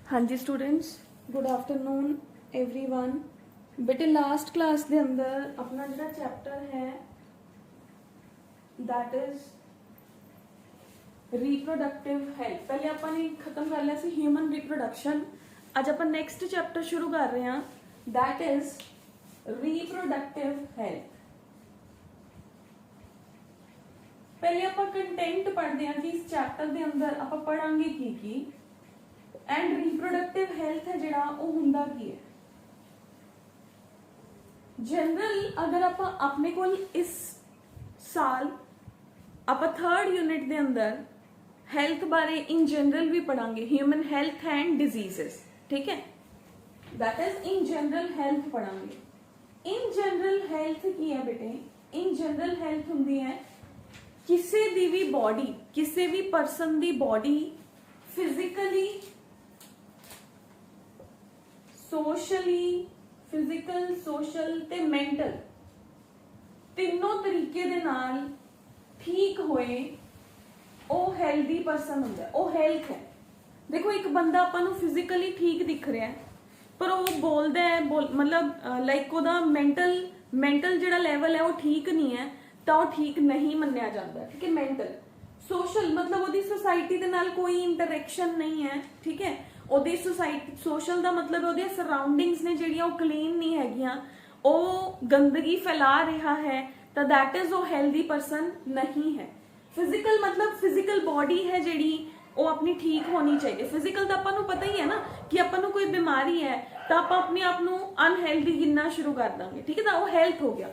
हाँ जी students, good afternoon everyone. बेटे last class के अंदर अपना जो चैप्टर है दैट इज रीप्रोडक्टिव हेल्थ, पहले अपने खत्म कर लिया सी ह्यूमन रिप्रोडक्शन। अज अपन नेक्स्ट चैप्टर शुरू कर रहे हैं दैट इज रीप्रोडक्टिव हेल्थ। पहले आप कंटेंट पढ़ते हैं कि इस चैप्टर के अंदर आप पढ़ांगे की एंड रीप्रोडक्टिव हेल्थ है जिहड़ा वो हुंदा की है। जनरल अगर आप अपने को इस साल आप थर्ड यूनिट के अंदर हेल्थ बारे इन जनरल भी पढ़ांगे, ह्यूमन हेल्थ एंड डिजीजेस, ठीक है, that is in general health पढ़ांगे। इन जनरल हेल्थ की है बेटे, इन जनरल हेल्थ हुंदी है किसी दी भी बॉडी, किसी भी परसन दी body physically, socially, physical, social ते मेंटल तीनों तरीके दे नाल ठीक होए ओ हेल्दी पर्सन होंदा है, ओ हेल्थ है। देखो एक बंदा आपां नूं फिजिकली ठीक दिख रहा है पर वो बोलदा है मतलब लाइक ओदा मेंटल जिहड़ा लेवल है वो ठीक नहीं है तो वो ठीक नहीं मन्निया जाता, ठीक है। मेंटल, सोशल मतलब ओदी सोसाइटी दे नाल कोई इंटरैक्शन नहीं है, ठीक है। ओदी सोसाइटी, सोशल दा मतलब ओदी सराउंडिंग्स ने जिहड़ियां वो क्लीन नहीं हैगियां, ओ गंदगी फैला रहा है तो दैट इज वो हेल्दी पर्सन नहीं है। फिजिकल मतलब फिजिकल बॉडी है जिहड़ी वो अपनी ठीक होनी चाहिए। फिजिकल तो आपां नूं पता ही है ना कि आपां नूं कोई बीमारी है तो आपां अपने आप नूं अनहेल्दी गिनना शुरू कर देंगे, ठीक है, तो वो हेल्थ हो गया।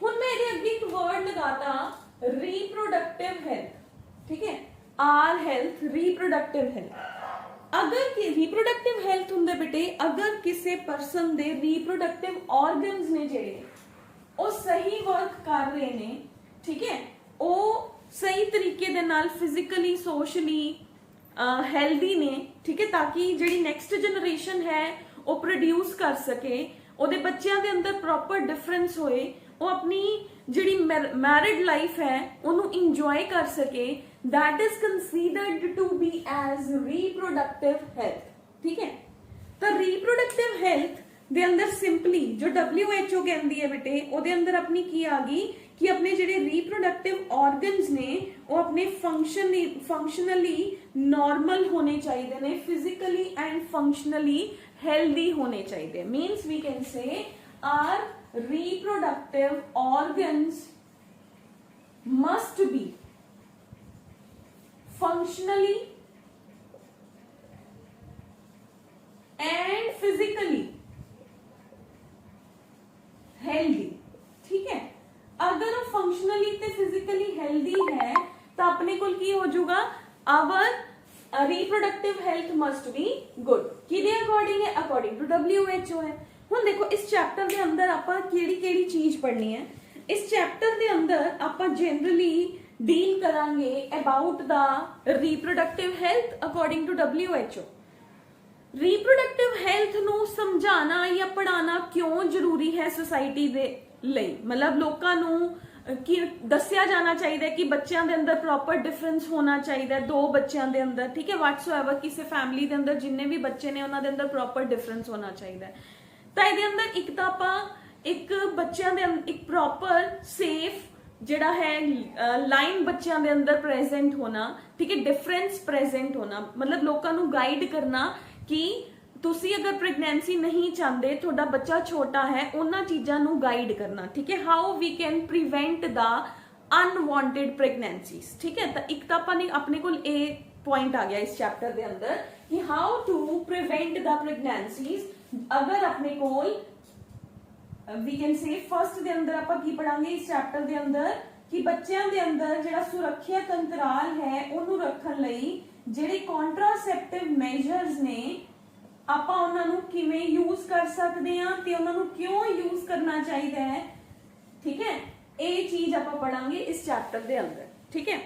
हुण मैं इहदे अगे एक वर्ड लगाता रीप्रोडक्टिव हेल्थ, ठीक है, आर हेल्थ, रीप्रोडक्टिव हेल्थ। अगर कि रीप्रोडक्टिव हेल्थ हुंदे बेटे अगर किसी परसन दे रीप्रोडक्टिव ऑर्गन्स ने जेड़े वो सही वर्क कर रहे ने, ठीक है, वो सही तरीके दे नाल फिजिकली, सोशली हेल्दी ने, ठीक है, ताकि जेड़ी नेक्स्ट जनरेशन है वो प्रोड्यूस कर सके, ओदे बच्चों के अंदर प्रॉपर डिफरेंस होए, वो अपनी जिहड़ी मैरिड लाइफ है उन्होंने इंजॉय कर सके, that is considered to be as reproductive health, ठीक है। तो रिप्रोडक्टिव हेल्थ दे अंदर सिंपली जो WHO कहती है बेटे ओदे अंदर अपनी की आ गई कि अपने जिहड़े रिप्रोडक्टिव ऑर्गन्स ने वो अपने फंक्शनली नॉर्मल होने चाहिए ने, फिजिकली एंड फंक्शनली हेल्दी होने चाहिए। Means we can say are reproductive organs must be functionally and physically healthy, ठीक है। अगर वो फंक्शनली ते फिजिकली हेल्दी है तो अपने को की हो जाऊगा our reproductive health must be good. किदे अकॉर्डिंग है? अकॉर्डिंग टू WHO है। हुण देखो इस चैप्टर के अंदर आपां केड़ी चीज पढ़नी है। इस चैप्टर के अंदर आपां जनरली डील करांगे about the reproductive health according to WHO। Reproductive health नूं समझाना या पढ़ाना क्यों जरूरी है सोसाइटी दे लई, मतलब लोकां नूं कि दसिया जाना चाहिए कि बच्चों के अंदर प्रॉपर डिफरेंस होना चाहिए, दो बच्चों के अंदर, ठीक है, व्हाटसोएवर किसी फैमिली के अंदर जिन्ने भी बच्चे ने उन्होंने अंदर प्रॉपर डिफरेंस होना चाहिए। तो ये अंदर एक तो आप एक बच्चों के एक प्रॉपर सेफ जिहड़ा है लाइन बच्चों के अंदर प्रेजेंट होना, ठीक है, डिफरेंस प्रेजेंट होना, मतलब लोगों को गाइड करना कि तुसी अगर प्रेगनेंसी नहीं चाहते, थोड़ा बच्चा छोटा है, उन्हां चीज़ों को गाइड करना, ठीक है, how we can prevent the unwanted pregnancies, ठीक है। तो एक तो अपने को ए पॉइंट आ गया इस चैप्टर के अंदर कि how to prevent the pregnancies. अगर अपने को वी कैन से फर्स्ट दे अंदर आप की पढ़ांगे इस चैप्टर दे अंदर कि बच्चों के अंदर जिहड़ा सुरक्षित अंतराल है उन्होंने रखण लई जिहड़े कॉन्ट्रासेप्टिव मेजर्स ने आपां उन्हां नूं किवें यूज कर सकते हैं ते उन्हां नूं क्यों यूज करना चाहिए है, ठीक है, ये चीज आपां पढ़ांगे इस चैप्टर दे अंदर, ठीक है।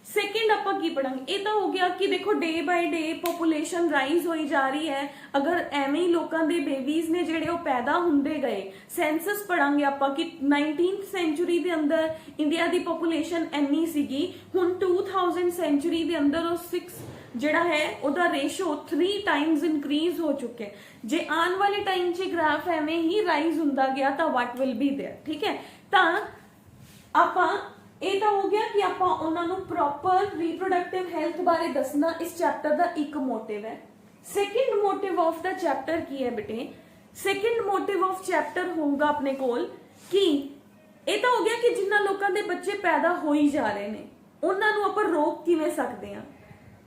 सेकेंड आपां की पढ़ांगे, ये तो हो गया कि देखो day by day population rise होई जा रही है, अगर एवें ही लोगों के बेबीज ने जिहड़े वो पैदा हुंदे गए। सेंसस पढ़ांगे आपां कि 19th सेंचुरी के अंदर इंडिया की पॉपुलेशन इन्नी सीगी, हुण 2000 सेंचुरी के अंदर वो ਜਿਹੜਾ ਹੈ ਉਹਦਾ ਰੇਸ਼ੋ 3 ਟਾਈਮਸ ਇਨਕਰੀਜ਼ ਹੋ ਚੁੱਕਿਆ ਹੈ। ਜੇ ਆਉਣ ਵਾਲੇ ਟਾਈਮ 'ਚ ਗ੍ਰਾਫ ਐਵੇਂ ਹੀ ਰਾਈਜ਼ ਹੁੰਦਾ ਗਿਆ ਤਾਂ ਵਾਟ ਵਿਲ ਬੀ देयर, ਠੀਕ ਹੈ। ਤਾਂ ਆਪਾਂ ਇਹ ਤਾਂ ਹੋ ਗਿਆ ਕਿ ਆਪਾਂ ਉਹਨਾਂ ਨੂੰ ਪ੍ਰੋਪਰ ਰੀਪਰੋਡਕਟਿਵ ਹੈਲਥ ਬਾਰੇ ਦੱਸਣਾ ਇਸ ਚੈਪਟਰ ਦਾ ਇੱਕ ਮੋਟਿਵ ਹੈ। ਸੈਕਿੰਡ ਮੋਟਿਵ ਆਫ ਦਾ ਚੈਪਟਰ ਕੀ ਹੈ ਬੇਟੇ? ਸੈਕਿੰਡ ਮੋਟਿਵ ਆਫ ਚੈਪਟਰ ਹੋਊਗਾ ਆਪਣੇ ਕੋਲ ਕਿ ਇਹ ਤਾਂ ਹੋ ਗਿਆ ਕਿ ਜਿੰਨਾ ਲੋਕਾਂ ਦੇ ਬੱਚੇ ਪੈਦਾ ਹੋ ਹੀ ਜਾ ਰਹੇ ਨੇ ਉਹਨਾਂ ਨੂੰ ਆਪਾਂ ਰੋਕ ਕਿਵੇਂ ਸਕਦੇ ਹਾਂ,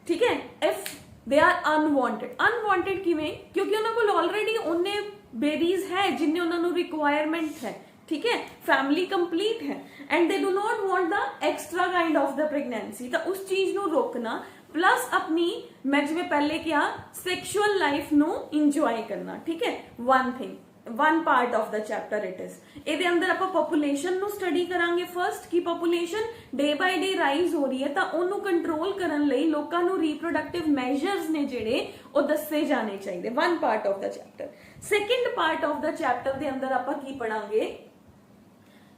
ਠੀਕ ਹੈ। ਇਫ ਦੇ ਆਰ ਅਨਵਾਂਟਡ ਕਿਵੇਂ? ਕਿਉਂਕਿ ਉਹਨਾਂ ਕੋਲ ਆਲਰੇਡੀ ਉਹਨੇ ਬੇਬੀਜ਼ ਹੈ ਜਿੰਨੇ ਉਹਨਾਂ ਨੂੰ ਰਿਕੁਆਇਰਮੈਂਟ ਹੈ, ठीक है, फैमिली कंप्लीट है and they do not want the extra kind of the pregnancy. तो उस चीज नु रोकना प्लस अपनी मैं जिवें पहले क्या सैक्शुअल लाइफ नु इंजॉय करना, ठीक है। One thing, one part of the chapter it is. ਇਹਦੇ ਅੰਦਰ ਆਪਾਂ ਪੋਪੂਲੇਸ਼ਨ ਨੂੰ ਸਟੱਡੀ ਕਰਾਂਗੇ ਫਰਸਟ ਕਿ population day by day rise ਹੋ ਰਹੀ ਹੈ ਤਾਂ ਉਹਨੂੰ ਕੰਟਰੋਲ ਕਰਨ ਲਈ ਲੋਕਾਂ ਨੂੰ ਰੀਪਰੋਡਕਟਿਵ ਮੈਜਰਸ ਨੇ ਜਿਹੜੇ ਉਹ ਦੱਸੇ ਜਾਣੇ ਚਾਹੀਦੇ। ਵਨ ਪਾਰਟ ਆਫ ਦਾ ਚੈਪਟਰ। ਸੈਕਿੰਡ ਪਾਰਟ ਆਫ ਦਾ ਚੈਪਟਰ ਦੇ ਅੰਦਰ ਆਪਾਂ ਕੀ ਪੜਾਂਗੇ?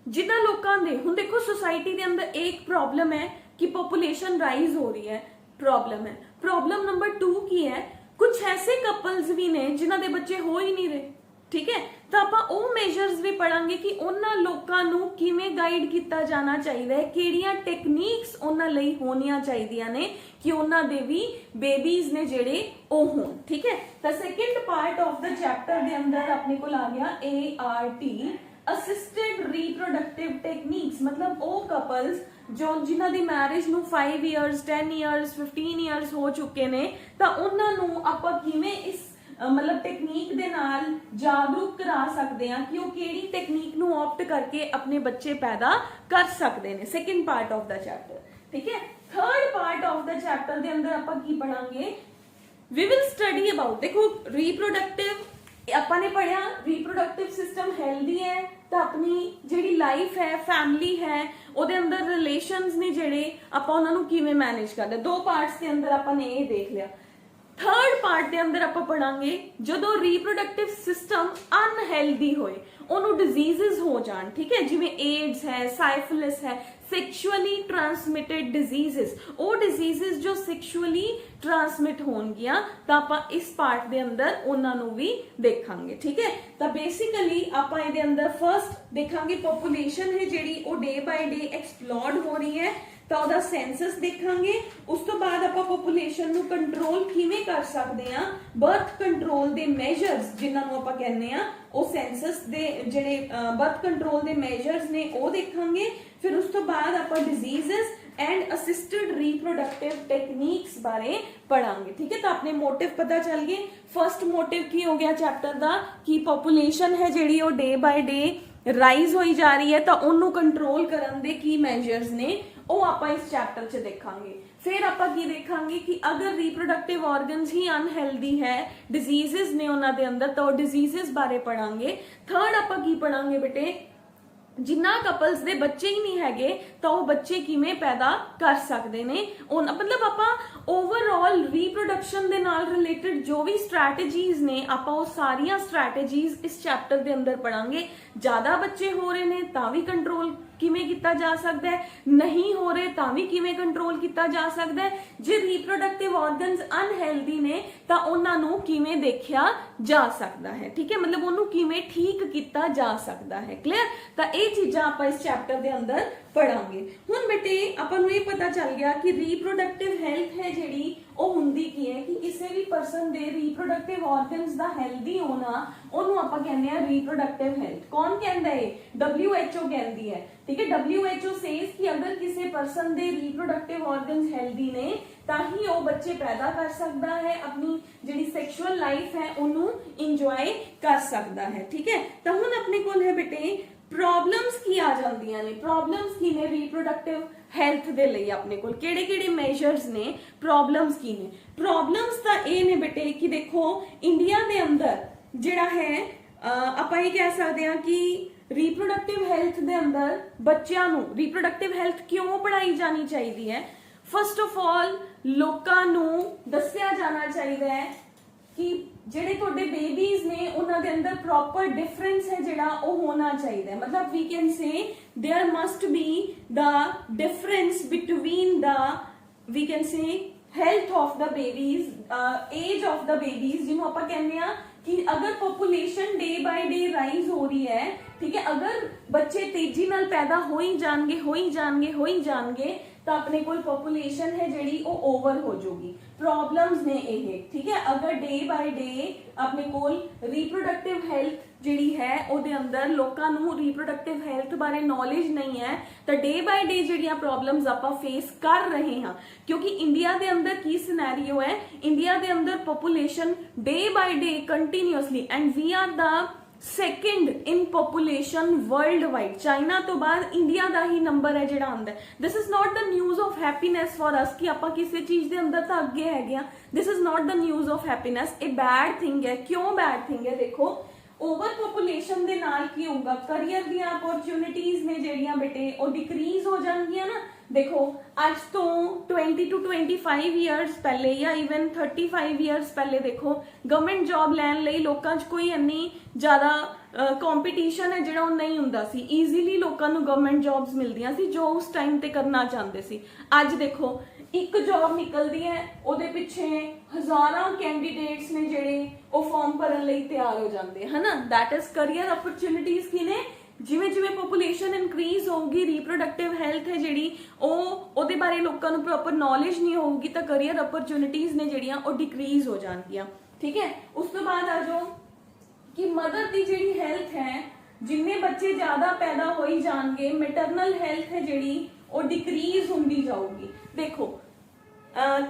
जिन्ना लोगों दे हुण देखो सोसाइटी के अंदर एक प्रॉब्लम है कि पॉपुलेशन राइज हो रही है, प्रॉब्लम है। प्रॉब्लम नंबर 2 की है कुछ ऐसे कपल्स भी ने जिन्हां दे बच्चे हो ही नहीं रहे, ठीक है। तो आपां ਉਹ मेजर्स भी पढ़ांगे कि ਉਹਨਾਂ ਲੋਕਾਂ ਨੂੰ ਕਿਵੇਂ ਗਾਈਡ ਕੀਤਾ ਜਾਣਾ ਚਾਹੀਦਾ ਹੈ, ਕਿਹੜੀਆਂ ਟੈਕਨੀਕਸ ਉਹਨਾਂ ਲਈ ਹੋਣੀਆਂ ਚਾਹੀਦੀਆਂ ਨੇ ਕਿ ਉਹਨਾਂ ਦੇ ਵੀ ਬੇਬੀਜ਼ ਨੇ ਜਿਹੜੇ ਉਹ ਹੋਣ, ਠੀਕ ਹੈ। ਤਾਂ ਸੈਕਿੰਡ ਪਾਰਟ ਆਫ ਦਾ ਚੈਪਟਰ ਦੇ ਅੰਦਰ ਆਪਣੇ ਕੋਲ ਆ ਗਿਆ ART assisted reproductive techniques। मतलब ਉਹ couples ਜੋ ਜਿਨ੍ਹਾਂ ਦੀ ਮੈਰਿਜ ਨੂੰ 5 years 10 years 15 years ਹੋ ਚੁੱਕੇ ਨੇ ਤਾਂ ਉਹਨਾਂ ਨੂੰ ਆਪਾਂ ਕਿਵੇਂ ਇਸ मतलब ਟੈਕਨੀਕ ਦੇ ਨਾਲ ਜਾਗਰੂਕ ਕਰਾ ਸਕਦੇ ਹਾਂ ਕਿ ਉਹ ਕਿਹੜੀ ਟੈਕਨੀਕ ਨੂੰ ਆਪਟ ਕਰਕੇ ਆਪਣੇ ਬੱਚੇ ਪੈਦਾ ਕਰ ਸਕਦੇ ਨੇ। ਸੈਕਿੰਡ ਪਾਰਟ ਆਫ ਦਾ ਚੈਪਟਰ, ਠੀਕ ਹੈ। ਥਰਡ ਪਾਰਟ ਆਫ ਦਾ ਚੈਪਟਰ ਦੇ ਅੰਦਰ ਆਪਾਂ ਕੀ ਪੜਾਂਗੇ? we will study about, देखो reproductive ਆਪਾਂ ਨੇ ਪੜਿਆ ਰੀਪਰੋਡਕਟਿਵ ਸਿਸਟਮ ਹੈਲਦੀ ਹੈ ਤਾਂ ਆਪਣੀ ਜਿਹੜੀ ਲਾਈਫ ਹੈ ਫੈਮਿਲੀ ਹੈ ਉਹਦੇ ਅੰਦਰ ਰਿਲੇਸ਼ਨਸ ਨੇ ਜਿਹੜੇ ਆਪਾਂ ਉਹਨਾਂ ਨੂੰ ਕਿਵੇਂ ਮੈਨੇਜ ਕਰਦੇ। ਦੋ ਪਾਰਟਸ ਦੇ ਅੰਦਰ ਆਪਾਂ ਨੇ ਇਹ ਦੇਖ ਲਿਆ। ਥਰਡ ਪਾਰਟ ਦੇ ਅੰਦਰ ਆਪਾਂ ਪੜਾਂਗੇ ਜਦੋਂ ਰੀਪਰੋਡਕਟਿਵ ਸਿਸਟਮ ਅਨਹੈਲਦੀ ਹੋਏ, ਉਹਨੂੰ ਡਿਜ਼ੀਜ਼ਸ ਹੋ ਜਾਣ, ਠੀਕ ਹੈ, ਜਿਵੇਂ ਏਡਸ ਹੈ, ਸਾਈਫਿਲਿਸ ਹੈ, ਸੈਕਸ਼ੁਅਲੀ ਟ੍ਰਾਂਸਮਿਟਡ ਡਿਜ਼ੀਜ਼ਸ। ਉਹ ਡਿਜ਼ੀਜ਼ਸ ਜੋ ਸੈਕਸ਼ੁਅਲੀ ਟ੍ਰਾਂਸਮਿਟ ਹੋਣਗੀਆਂ ਤਾਂ ਆਪਾਂ ਇਸ ਪਾਰਟ ਦੇ ਅੰਦਰ ਉਹਨਾਂ ਨੂੰ ਵੀ ਦੇਖਾਂਗੇ, ਠੀਕ ਹੈ। ਤਾਂ ਬੇਸਿਕਲੀ ਆਪਾਂ ਇਹਦੇ ਅੰਦਰ ਫਰਸਟ ਦੇਖਾਂਗੇ ਪੋਪੂਲੇਸ਼ਨ ਹੈ ਜਿਹੜੀ ਉਹ ਡੇ ਬਾਈ ਡੇ ਐਕਸਪਲੋਰਡ ਹੋ ਰਹੀ ਹੈ ਤਾਂ ਉਹਦਾ ਸੈਂਸਸ ਦੇਖਾਂਗੇ। ਉਸ ਤੋਂ ਬਾਅਦ ਆਪਾਂ ਪੋਪੂਲੇਸ਼ਨ ਨੂੰ ਕੰਟਰੋਲ ਕਿਵੇਂ ਕਰ ਸਕਦੇ ਆ, ਬਰਥ ਕੰਟਰੋਲ ਦੇ ਮੈਜਰਸ ਜਿਨ੍ਹਾਂ ਨੂੰ ਆਪਾਂ ਕਹਿੰਦੇ ਆ ਉਹ ਸੈਂਸਸ ਦੇ ਜਿਹੜੇ ਬਰਥ ਕੰਟਰੋਲ ਦੇ ਮੈਜਰਸ ਨੇ ਉਹ ਦੇਖਾਂਗੇ। ਫਿਰ ਉਸ ਤੋਂ ਬਾਅਦ ਆਪਾਂ diseases and assisted reproductive techniques बारे पढ़ांगे, ठीक है। तो अपने मोटिव पता चल गए। फर्स्ट मोटिव की हो गया चैप्टर दा कि पॉपुलेशन है जिहड़ी ओ डे बाय डे राइज होई जा रही है तो उन्नू कंट्रोल करन दे की मेजर्स ने ਉਹ ਆਪਾਂ ਇਸ ਚੈਪਟਰ 'ਚ ਦੇਖਾਂਗੇ। ਫਿਰ ਆਪਾਂ ਕੀ ਦੇਖਾਂਗੇ ਕਿ ਅਗਰ ਰੀਪਰੋਡਕਟਿਵ ਆਰਗਨਸ ਹੀ ਅਨਹੈਲਦੀ ਹੈ, ਡਿਜ਼ੀਜ਼ਸ ਨੇ ਉਹਨਾਂ ਦੇ ਅੰਦਰ ਤਾਂ ਉਹ ਡਿਜ਼ੀਜ਼ਸ ਬਾਰੇ ਪੜਾਂਗੇ। ਥਰਡ ਆਪਾਂ ਕੀ ਪੜਾਂਗੇ ਬੇਟੇ? ਜਿੰਨਾ ਕਪਲਸ ਦੇ ਬੱਚੇ ਹੀ ਨਹੀਂ ਹੈਗੇ ਤਾਂ ਉਹ ਬੱਚੇ ਕਿਵੇਂ ਪੈਦਾ ਕਰ ਸਕਦੇ ਨੇ। ਉਹ ਮਤਲਬ ਆਪਾਂ ਓਵਰਆਲ ਰੀਪਰੋਡਕਸ਼ਨ ਦੇ ਨਾਲ ਰਿਲੇਟਡ ਜੋ ਵੀ ਸਟ੍ਰੈਟੇਜੀਜ਼ ਨੇ ਆਪਾਂ ਉਹ ਸਾਰੀਆਂ ਸਟ੍ਰੈਟੇਜੀਜ਼ ਇਸ ਚੈਪਟਰ ਦੇ ਅੰਦਰ ਪੜਾਂਗੇ। ਜ਼ਿਆਦਾ ਬੱਚੇ ਹੋ ਰਹੇ ਨੇ ਤਾਂ ਵੀ ਕੰਟਰੋਲ ਕਿਵੇਂ ਕੀਤਾ ਜਾ ਸਕਦਾ ਹੈ, ਨਹੀਂ ਹੋ ਰਹੇ ਤਾਂ ਵੀ ਕਿਵੇਂ ਕੰਟਰੋਲ ਕੀਤਾ ਜਾ ਸਕਦਾ ਹੈ, ਜੇ ਰੀਪਰੋਡਕਟਿਵ ਆਰਗਨਸ ਅਨਹੈਲਦੀ ਨੇ ਤਾਂ ਉਹਨਾਂ ਨੂੰ ਕਿਵੇਂ ਦੇਖਿਆ ਜਾ ਸਕਦਾ ਹੈ, ਠੀਕ ਹੈ। ਮਤਲਬ ਉਹਨੂੰ ਕਿਵੇਂ ਠੀਕ ਕੀਤਾ ਜਾ ਸਕਦਾ ਹੈ। ਕਲੀਅਰ? ਤਾਂ ਇਹ ਚੀਜ਼ਾਂ ਆਪਾਂ ਇਸ ਚੈਪਟਰ ਦੇ ਅੰਦਰ ਪੜਾਂਗੇ। ਹੁਣ ਬੇਟੇ ਆਪਾਂ ਨੂੰ ਇਹ ਪਤਾ ਚੱਲ ਗਿਆ ਕਿ ਰੀਪਰੋਡਕਟਿਵ ਹੈਲਥ ਹੈ ਜਿਹੜੀ ਉਹ ਹੁੰਦੀ ਕੀ ਹੈ ਕਿ ਕਿਸੇ ਵੀ ਪਰਸਨ ਦੇ ਰੀਪਰੋਡਕਟਿਵ ਆਰਗਨਸ ਦਾ ਹੈਲਦੀ ਹੋਣਾ ਉਹਨੂੰ ਆਪਾਂ ਕਹਿੰਦੇ ਆ ਰੀਪਰੋਡਕਟਿਵ ਹੈਲਥ। ਕੌਣ ਕਹਿੰਦਾ ਹੈ? WHO ਕਹਿੰਦੀ ਹੈ, ठीक है। WHO सेज कि अगर किसी पर्सन दे रिप्रोडक्टिव ऑर्गन्स हेल्दी ने ਤਾਂ ਹੀ ਉਹ ਬੱਚੇ ਪੈਦਾ ਕਰ ਸਕਦਾ ਹੈ, ਆਪਣੀ ਜਿਹੜੀ ਸੈਕਸ਼ੂਅਲ ਲਾਈਫ ਹੈ ਉਹਨੂੰ ਇੰਜੋਏ ਕਰ ਸਕਦਾ ਹੈ, ਠੀਕ ਹੈ। ਤਾਂ ਹੁਣ ਆਪਣੇ ਕੋਲ ਹੈ ਬੇਟੇ ਪ੍ਰੋਬਲਮਸ ਕੀ ਆ ਜਾਂਦੀਆਂ ਨੇ। ਪ੍ਰੋਬਲਮਸ ਕੀ ਨੇ ਰੀਪਰੋਡਕਟਿਵ ਹੈਲਥ ਦੇ ਲਈ? ਆਪਣੇ ਕੋਲ ਕਿਹੜੇ ਕਿਹੜੇ ਮੈਜਰਸ ਨੇ, ਪ੍ਰੋਬਲਮਸ ਕੀ ਨੇ? ਪ੍ਰੋਬਲਮਸ ਤਾਂ ਇਹ ਨੇ ਬੇਟੇ ਕਿ ਦੇਖੋ ਇੰਡੀਆ ਦੇ ਅੰਦਰ ਜਿਹੜਾ ਹੈ ਆਪਾਂ ਇਹ ਕਹਿ ਸਕਦੇ ਹਾਂ ਕਿ ਰੀਪਰੋਡਕਟਿਵ ਹੈਲਥ ਦੇ ਅੰਦਰ ਬੱਚਿਆਂ ਨੂੰ ਰੀਪਰੋਡਕਟਿਵ ਹੈਲਥ ਕਿਉਂ ਪੜਾਈ ਜਾਣੀ ਚਾਹੀਦੀ ਹੈ? ਫਸਟ ਆਫ ਆਲ ਲੋਕਾਂ ਨੂੰ ਦੱਸਿਆ ਜਾਣਾ ਚਾਹੀਦਾ ਹੈ ਕਿ ਜਿਹੜੇ ਤੁਹਾਡੇ ਬੇਬੀਜ਼ ਨੇ ਉਹਨਾਂ ਦੇ ਅੰਦਰ ਪ੍ਰੋਪਰ ਡਿਫਰੈਂਸ ਹੈ ਜਿਹੜਾ ਉਹ ਹੋਣਾ ਚਾਹੀਦਾ ਹੈ। ਮਤਲਬ we can say there must be the difference between the we can say health of the babies, age of the babies, ਜਿਹਨੂੰ ਆਪਾਂ ਕਹਿੰਦੇ ਆ ਕਿ ਅਗਰ population day by day rise ਹੋ ਰਹੀ ਹੈ, ਠੀਕ ਹੈ, ਅਗਰ ਬੱਚੇ ਤੇਜ਼ੀ ਨਾਲ ਪੈਦਾ ਹੋ ਹੀ ਜਾਣਗੇ ਤਾਂ ਆਪਣੇ ਕੋਲ ਪੋਪੂਲੇਸ਼ਨ ਹੈ ਜਿਹੜੀ ਉਹ ਓਵਰ ਹੋ ਜਾਊਗੀ। ਪ੍ਰੋਬਲਮਸ ਨੇ ਇਹ, ਠੀਕ ਹੈ, ਅਗਰ ਡੇ ਬਾਈ ਡੇ ਆਪਣੇ ਕੋਲ ਰੀਪਰੋਡਕਟਿਵ ਹੈਲਥ ਜਿਹੜੀ ਹੈ ਉਹਦੇ ਅੰਦਰ ਲੋਕਾਂ ਨੂੰ ਰੀਪਰੋਡਕਟਿਵ ਹੈਲਥ ਬਾਰੇ ਨੌਲੇਜ ਨਹੀਂ ਹੈ ਤਾਂ ਡੇ ਬਾਈ ਡੇ ਜਿਹੜੀਆਂ ਪ੍ਰੋਬਲਮਸ ਆਪਾਂ ਫੇਸ ਕਰ ਰਹੇ ਹਾਂ। ਕਿਉਂਕਿ ਇੰਡੀਆ ਦੇ ਅੰਦਰ ਕੀ ਸਿਨੈਰੀਓ ਹੈ, ਇੰਡੀਆ ਦੇ ਅੰਦਰ population day by day continuously, and we are the second in population worldwide. China ਤੋਂ ਬਾਅਦ ਇੰਡੀਆ ਦਾ ਹੀ ਨੰਬਰ ਹੈ ਜਿਹੜਾ ਆਉਂਦਾ। This is not the news of happiness for us ਕਿ ਆਪਾਂ ਕਿਸੇ ਚੀਜ਼ ਦੇ ਅੰਦਰ ਤਾਂ ਅੱਗੇ ਹੈਗੇ ਆ। ਦਿਸ is not the news of happiness. ਇਹ ਬੈਡ ਥਿੰਗ ਹੈ। ਕਿਉਂ ਬੈਡ ਥਿੰਗ ਹੈ? ਦੇਖੋ, ਓਵਰ ਪੋਪੂਲੇਸ਼ਨ ਦੇ ਨਾਲ ਕੀ ਹੋਊਗਾ, ਕਰੀਅਰ ਦੀਆਂ ਅਪੋਰਚੁਨਿਟੀਜ਼ ਨੇ ਜਿਹੜੀਆਂ ਬੇਟੇ ਉਹ ਡਿਕਰੀਜ਼ ਹੋ ਜਾਣਗੀਆਂ ਨਾ। ਦੇਖੋ, ਅੱਜ ਤੋਂ 20 to 25 ਇਅਰਸ ਪਹਿਲੇ ਜਾਂ ਇਵਨ 35 ਇਅਰਸ ਪਹਿਲੇ ਦੇਖੋ, ਗਵਰਨਮੈਂਟ ਜੌਬ ਲੈਣ ਲਈ ਲੋਕਾਂ 'ਚ ਕੋਈ ਇੰਨੀ ਜ਼ਿਆਦਾ ਕੰਪੀਟੀਸ਼ਨ ਹੈ ਜਿਹੜਾ ਉਹ ਨਹੀਂ ਹੁੰਦਾ ਸੀ। ਈਜ਼ੀਲੀ ਲੋਕਾਂ ਨੂੰ ਗਵਰਨਮੈਂਟ ਜੌਬਸ ਮਿਲਦੀਆਂ ਸੀ ਜੋ ਉਸ ਟਾਈਮ ਤੇ ਕਰਨਾ ਚਾਹੁੰਦੇ ਸੀ। ਅੱਜ ਦੇਖੋ, ਇੱਕ ਜੌਬ ਨਿਕਲਦੀ ਹੈ, ਉਹਦੇ ਪਿੱਛੇ ਹਜ਼ਾਰਾਂ ਕੈਂਡੀਡੇਟਸ ਨੇ ਜਿਹੜੇ ਉਹ ਫਾਰਮ ਭਰਨ ਲਈ ਤਿਆਰ ਹੋ ਜਾਂਦੇ ਹਨ ਨਾ। ਦੈਟ ਇਜ਼ ਕਰੀਅਰ ਅਪਰਚੁਨਿਟੀਜ਼ ਕੀ ਨੇ? ਜਿਵੇਂ ਜਿਵੇਂ ਪੋਪੂਲੇਸ਼ਨ ਇਨਕਰੀਜ਼ ਹੋਊਗੀ, ਰੀਪਰੋਡਕਟਿਵ ਹੈਲਥ ਹੈ ਜਿਹੜੀ ਉਹਦੇ ਬਾਰੇ ਲੋਕਾਂ ਨੂੰ ਪ੍ਰੋਪਰ ਨੌਲੇਜ ਨਹੀਂ ਹੋਊਗੀ ਤਾਂ ਕਰੀਅਰ ਅਪਰਚੁਨਿਟੀਜ਼ ਨੇ ਜਿਹੜੀਆਂ ਉਹ ਡਿਕਰੀਜ਼ ਹੋ ਜਾਣਗੀਆਂ। ਠੀਕ ਹੈ, ਉਸ ਤੋਂ ਬਾਅਦ ਆ ਜਾਓ ਕਿ ਮਦਰ ਦੀ ਜਿਹੜੀ ਹੈਲਥ ਹੈ, ਜਿੰਨੇ ਬੱਚੇ ਜ਼ਿਆਦਾ ਪੈਦਾ ਹੋਈ ਜਾਣਗੇ, ਮੈਟਰਨਲ ਹੈਲਥ ਹੈ ਜਿਹੜੀ ਉਹ ਡਿਕਰੀਜ਼ ਹੁੰਦੀ ਜਾਊਗੀ। ਦੇਖੋ,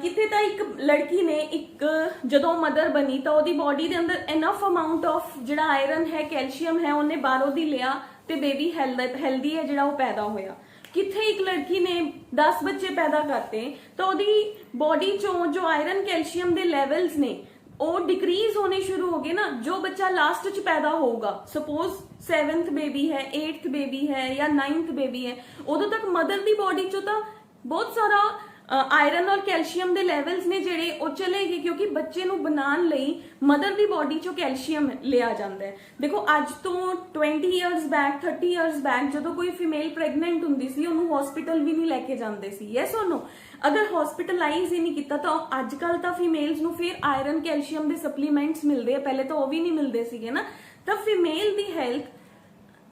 ਕਿਤੇ ਤਾਂ ਇੱਕ ਲੜਕੀ ਨੇ ਇੱਕ ਜਦੋਂ ਮਦਰ ਬਣੀ ਤਾਂ ਉਹਦੀ ਬੋਡੀ ਦੇ ਅੰਦਰ ਇਨਫ ਅਮਾਉਂਟ ਆਫ ਜਿਹੜਾ ਆਇਰਨ ਹੈ, ਕੈਲਸ਼ੀਅਮ ਹੈ, ਉਹਨੇ ਬਾਹਰੋਂ ਦੀ ਲਿਆ ਤੇ ਬੇਬੀ ਹੈਲਦੀ ਹੈ ਜਿਹੜਾ ਉਹ ਪੈਦਾ ਹੋਇਆ। ਕਿੱਥੇ ਇੱਕ ਲੜਕੀ ਨੇ 10 ਬੱਚੇ ਪੈਦਾ ਕਰਤੇ ਤਾਂ ਉਹਦੀ ਬੋਡੀ ਚੋਂ ਜੋ ਆਇਰਨ ਕੈਲਸ਼ੀਅਮ ਦੇ ਲੈਵਲਸ ਨੇ ਉਹ ਡਿਕਰੀਜ਼ ਹੋਣੇ ਸ਼ੁਰੂ ਹੋ ਗਏ ਨਾ। ਜੋ ਬੱਚਾ ਲਾਸਟ ਚ ਪੈਦਾ ਹੋਊਗਾ, ਸਪੋਜ਼ 7th ਬੇਬੀ ਹੈ, 8th ਬੇਬੀ ਹੈ ਜਾਂ 9th ਬੇਬੀ ਹੈ, ਉਦੋਂ ਤੱਕ ਮਦਰ ਦੀ ਬੋਡੀ ਚੋਂ ਤਾਂ ਬਹੁਤ ਸਾਰਾ ਆਇਰਨ ਔਰ ਕੈਲਸ਼ੀਅਮ ਦੇ ਲੈਵਲਸ ਨੇ ਜਿਹੜੇ ਉਹ ਚਲੇ ਗਏ, ਕਿਉਂਕਿ ਬੱਚੇ ਨੂੰ ਬਣਾਉਣ ਲਈ ਮਦਰ ਦੀ ਬੋਡੀ ਚੋਂ ਕੈਲਸ਼ੀਅਮ ਲਿਆ ਜਾਂਦਾ ਹੈ। ਦੇਖੋ, ਅੱਜ ਤੋਂ 20 ਇਅਰਸ ਬੈਕ, 30 ਇਅਰਸ ਬੈਕ ਜਦੋਂ ਕੋਈ ਫੀਮੇਲ ਪ੍ਰੈਗਨੈਂਟ ਹੁੰਦੀ ਸੀ ਉਹਨੂੰ ਹਸਪੀਟਲ ਵੀ ਨਹੀਂ ਲੈ ਕੇ ਜਾਂਦੇ ਸੀ। ਯੈਸ ਔਰ ਨੋ? ਅਗਰ ਹਸਪੀਟਲਾਈਜ਼ ਹੀ ਨਹੀਂ ਕੀਤਾ ਤਾਂ ਅੱਜ ਕੱਲ ਤਾਂ ਫੀਮੇਲਸ ਨੂੰ ਫਿਰ ਆਇਰਨ ਕੈਲਸ਼ੀਅਮ ਦੇ ਸਪਲੀਮੈਂਟਸ ਮਿਲਦੇ ਆ, ਪਹਿਲੇ ਤਾਂ ਉਹ ਵੀ ਨਹੀਂ ਮਿਲਦੇ ਸੀਗੇ ਨਾ। ਤਾਂ ਫੀਮੇਲ ਦੀ ਹੈਲਥ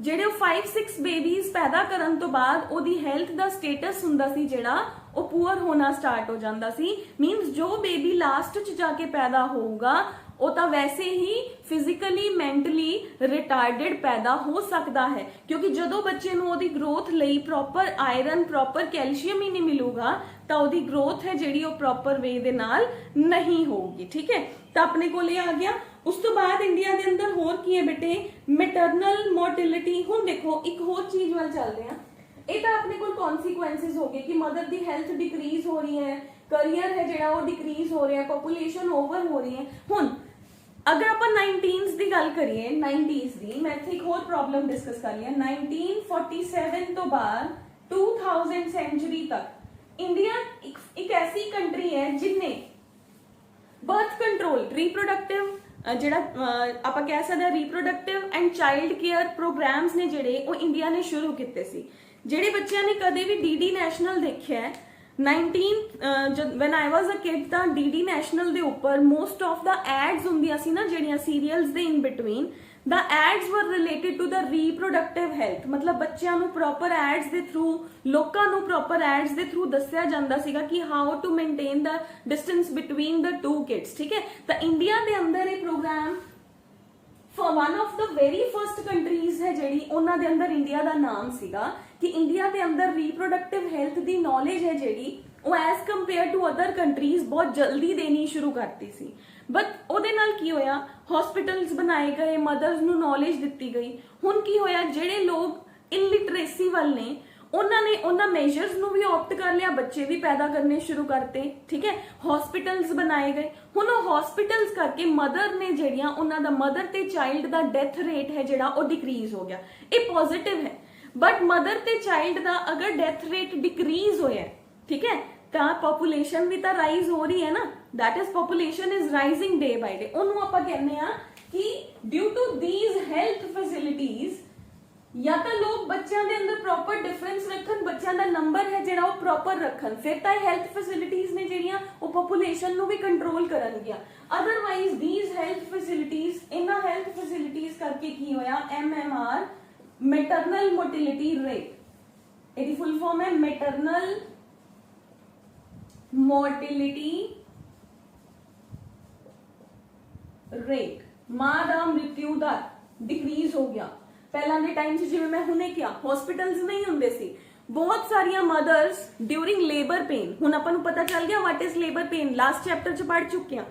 ਜਿਹੜੇ 5-6 ਬੇਬੀਜ਼ ਪੈਦਾ ਕਰਨ ਤੋਂ ਬਾਅਦ ਉਹਦੀ ਹੈਲਥ ਦਾ ਸਟੇਟਸ ਹੁੰਦਾ ਸੀ ਜਿਹੜਾ ਉਹ ਪੂਅਰ ਹੋਣਾ ਸਟਾਰਟ ਹੋ ਜਾਂਦਾ ਸੀ। ਮੀਨਸ ਜੋ ਬੇਬੀ ਲਾਸਟ 'ਚ ਜਾ ਕੇ ਪੈਦਾ ਹੋਊਗਾ ਉਹ ਤਾਂ ਵੈਸੇ ਹੀ ਫਿਜ਼ੀਕਲੀ ਮੈਂਟਲੀ ਰਿਟਾਰਡਡ ਪੈਦਾ ਹੋ ਸਕਦਾ ਹੈ, ਕਿਉਂਕਿ ਜਦੋਂ ਬੱਚੇ ਨੂੰ ਉਹਦੀ ਗਰੋਥ ਲਈ ਪ੍ਰੋਪਰ ਆਇਰਨ, ਪ੍ਰੋਪਰ ਕੈਲਸ਼ੀਅਮ ਹੀ ਨਹੀਂ ਮਿਲੂਗਾ ਤਾਂ ਉਹਦੀ ਗਰੋਥ ਹੈ ਜਿਹੜੀ ਉਹ ਪ੍ਰੋਪਰ ਵੇ ਦੇ ਨਾਲ ਨਹੀਂ ਹੋਊਗੀ। ਠੀਕ ਹੈ, ਤਾਂ ਆਪਣੇ ਕੋਲ ਇਹ ਆ ਗਿਆ। ਉਸ ਤੋਂ ਬਾਅਦ ਇੰਡੀਆ ਦੇ ਅੰਦਰ ਹੋਰ ਕੀ ਹੈ ਬੇਟੇ? Maternal mortality. ਹੁਣ ਦੇਖੋ, ਇੱਕ ਹੋਰ ਚੀਜ਼ ਵੱਲ ਚੱਲਦੇ ਆ। ਇਹ ਤਾਂ ਆਪਣੇ ਕੋਲ ਕੌਨਸੀਕੁਐਂਸਿਸ ਹੋ ਗਏ ਕਿ ਮਦਰ ਦੀ ਹੈਲਥ ਡਿਕਰੀਜ਼ ਹੋ ਰਹੀ ਹੈ, ਕਰੀਅਰ ਹੈ ਜਿਹੜਾ ਉਹ ਡਿਕਰੀਜ਼ ਹੋ ਰਿਹਾ, ਪੋਪੂਲੇਸ਼ਨ ਓਵਰ ਹੋ ਰਹੀ ਹੈ। ਹੁਣ ਅਗਰ ਆਪਾਂ 19s ਦੀ ਗੱਲ ਕਰੀਏ, 90s ਦੀ, ਮੈਂ ਇੱਥੇ ਇੱਕ ਹੋਰ ਪ੍ਰੋਬਲਮ ਡਿਸਕਸ ਕਰ ਲਿਆ। 1947 ਤੋਂ ਬਾਅਦ 2000 ਸੈਂਚੁਰੀ ਤੱਕ ਇੰਡੀਆ ਇੱਕ ਐਸੀ ਕੰਟਰੀ ਹੈ ਜਿਨੇ ਬਰਥ ਕੰਟਰੋਲ, ਰੀਪਰੋਡਕਟਿਵ ਜਿਹੜਾ ਆਪਾਂ ਕਹਿ ਸਕਦੇ ਹਾਂ reproductive and child care programmes ਨੇ ਜਿਹੜੇ ਉਹ ਇੰਡੀਆ ਨੇ ਸ਼ੁਰੂ ਕੀਤੇ ਸੀ। ਜਿਹੜੇ ਬੱਚਿਆਂ ਨੇ ਕਦੇ ਵੀ ਡੀਡੀ ਨੈਸ਼ਨਲ ਦੇਖਿਆ, when I was a kid ਤਾਂ ਡੀਡੀ ਨੈਸ਼ਨਲ ਦੇ ਉੱਪਰ ਮੋਸਟ ਆਫ ਦਾ ਐਡਸ ਹੁੰਦੀਆਂ ਸੀ ਨਾ ਜਿਹੜੀਆਂ ਸੀਰੀਅਲਸ ਦੇ in between, the ads were related to the reproductive health। ਮਤਲਬ ਬੱਚਿਆਂ ਨੂੰ ਪ੍ਰੋਪਰ ਐਡਸ ਦੇ ਥਰੂ, ਲੋਕਾਂ ਨੂੰ ਪ੍ਰੋਪਰ ਐਡਸ ਦੇ ਥਰੂ ਦੱਸਿਆ ਜਾਂਦਾ ਸੀਗਾ ਕਿ how to maintain the distance between the two kids. ਠੀਕ ਹੈ, ਤਾਂ ਇੰਡੀਆ ਦੇ ਅੰਦਰ ਇਹ programme for one of the very first countries है ਜਿਹੜੀ ਉਹਨਾਂ ਦੇ ਅੰਦਰ ਇੰਡੀਆ ਦਾ ਨਾਮ ਸੀਗਾ ਕਿ ਇੰਡੀਆ ਦੇ ਅੰਦਰ ਰੀਪਰੋਡਕਟਿਵ ਹੈਲਥ ਦੀ ਨੌਲੇਜ ਹੈ ਜਿਹੜੀ ਉਹ as compare to other countries ਬਹੁਤ ਜਲਦੀ ਦੇਣੀ ਸ਼ੁਰੂ ਕਰਤੀ ਸੀ। ਬਟ ਉਹਦੇ ਨਾਲ ਕੀ ਹੋਇਆ, ਹਸਪੀਟਲਸ ਬਣਾਏ ਗਏ, ਮਦਰਸ ਨੂੰ ਨੌਲੇਜ ਦਿੱਤੀ ਗਈ। ਹੁਣ ਕੀ ਹੋਇਆ, ਜਿਹੜੇ ਲੋਕ ਇਲਿਟਰੇਸੀ ਵੱਲ ਨੇ ਉਹਨਾਂ ਨੇ ਉਹਨਾਂ ਮੇਜਰਸ ਨੂੰ ਵੀ ਆਪਟ ਕਰ ਲਿਆ, ਬੱਚੇ ਵੀ ਪੈਦਾ ਕਰਨੇ ਸ਼ੁਰੂ ਕਰਤੇ। ਠੀਕ ਹੈ, ਹਸਪੀਟਲਸ ਬਣਾਏ ਗਏ। ਹੁਣ ਉਹ ਹਸਪੀਟਲਸ ਕਰਕੇ ਮਦਰ ਨੇ ਜਿਹੜੀਆਂ ਉਹਨਾਂ ਦਾ ਮਦਰ ਤੇ ਚਾਈਲਡ ਦਾ ਡੈਥ ਰੇਟ ਹੈ ਜਿਹੜਾ ਉਹ ਡਿਕਰੀਜ਼ ਹੋ ਗਿਆ। ਇਹ ਪੋਜ਼ਿਟਿਵ ਹੈ। ਬਟ ਮਦਰ ਤੇ ਚਾਈਲਡ ਦਾ ਅਗਰ ਡੈਥ ਰੇਟ ਡਿਕਰੀਜ਼ ਹੋਇਆ, ਠੀਕ ਹੈ, ਤਾਂ ਪੋਪੂਲੇਸ਼ਨ ਵੀ ਤਾਂ ਰਾਈਜ਼ ਹੋ ਰਹੀ ਹੈ ਨਾ। that is population is rising day by day। ਉਹਨੂੰ ਆਪਾਂ ਕਹਿੰਦੇ ਆ ਕਿ due to these health facilities या तो लोग बच्चों के अंदर प्रॉपर डिफरेंस रखन, बच्चों का नंबर है जिहड़ा वो प्रॉपर रखन, फिर तो हेल्थ फैसिलिटीज ने जिहड़ियां वो पॉपुलेशन नूं भी कंट्रोल करनगियां। अदरवाइज दीज हेल्थ फैसिलिटीज, इन्हां हेल्थ फैसिलिटीज करके की होया MMR, मैटरनल मोर्टिलिटी रेट, इहदी फुल फॉर्म है मैटरनल मोर्टिलिटी रेट, मां दा मृत्यु दर डिक्रीज हो गया। पहला के टाइम जिवें मैं हुणे क्या हॉस्पिटल्स नहीं हुंदे सी, बहुत सारिया मदर्स ड्यूरिंग लेबर पेन, हुण आपां नूं पता चल गया what is labour pain, last chapter च पढ़ चुके हैं।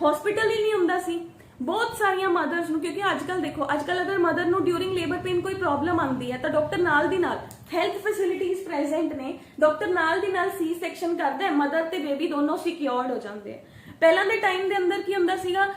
हॉस्पिटल ही नहीं हुंदा सी, बहुत सारिया मदर्स नूं, क्योंकि आजकल देखो आजकल अगर मदर नूं ड्यूरिंग लेबर पेन कोई प्रॉब्लम आती है तो डॉक्टर नाल दी नाल हेल्थ फैसिलिटीज प्रेजेंट ने, डॉक्टर नाल दी नाल सी सैक्शन करदा है, मदर ते बेबी दोनों सिक्योर्ड हो जाते हैं। पहला के टाइम के अंदर की हुंदा सीगा,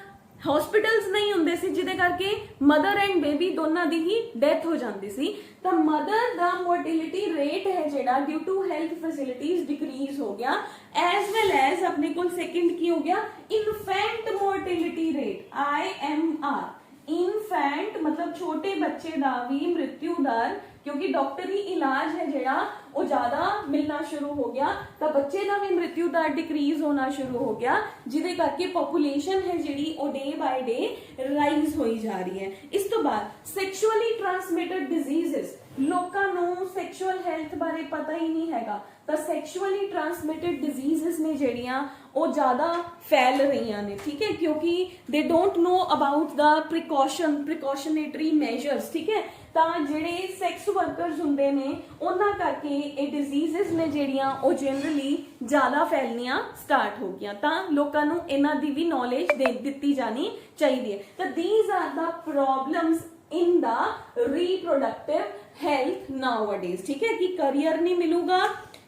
हॉस्पिटल्स नहीं हुंदे सी जिहदे करके मदर एंड बेबी दोनों दी ही डेथ हो जाती सी। तो मदर दा मोर्टिलिटी रेट है जिहड़ा due to health facilities decrease हो गया। एज वेल एज अपने को सेकंड की हो गया infant mortality rate IMR, infant मतलब छोटे बच्चे का भी मृत्यु दर, क्योंकि डॉक्टरी इलाज है जिहड़ा वो ज्यादा मिलना शुरू हो गया तो बच्चे का भी मृत्यु दर डिक्रीज होना शुरू हो गया, जिदे करके पॉपुलेशन है जिहड़ी वो डे बाय डे राइज होई जा रही है। इस तो बाद सैक्शुअली ट्रांसमिटेड डिजीजेस, लोकां नूं सैक्शुअल हेल्थ बारे पता ही नहीं हैगा, तो सैक्शुअली ट्रांसमिटेड डिजीजेस ने जिहड़ियां वो ज्यादा फैल रही ने, ठीक है, क्योंकि they don't know about the precautionary measures, ठीक है। तो जिहड़े सैक्स वर्कर्स हुंदे ने उन्हां करके ये डिजीजेस ने जिहड़ियां वो जनरली ज्यादा फैलनियां स्टार्ट हो गईयां, तां लोकां नूं इन्हां दी भी नॉलेज दित्ती जानी चाहिए। तो these are the problems in the reproductive health nowadays, ठीक है, कि करियर नहीं मिलूगा,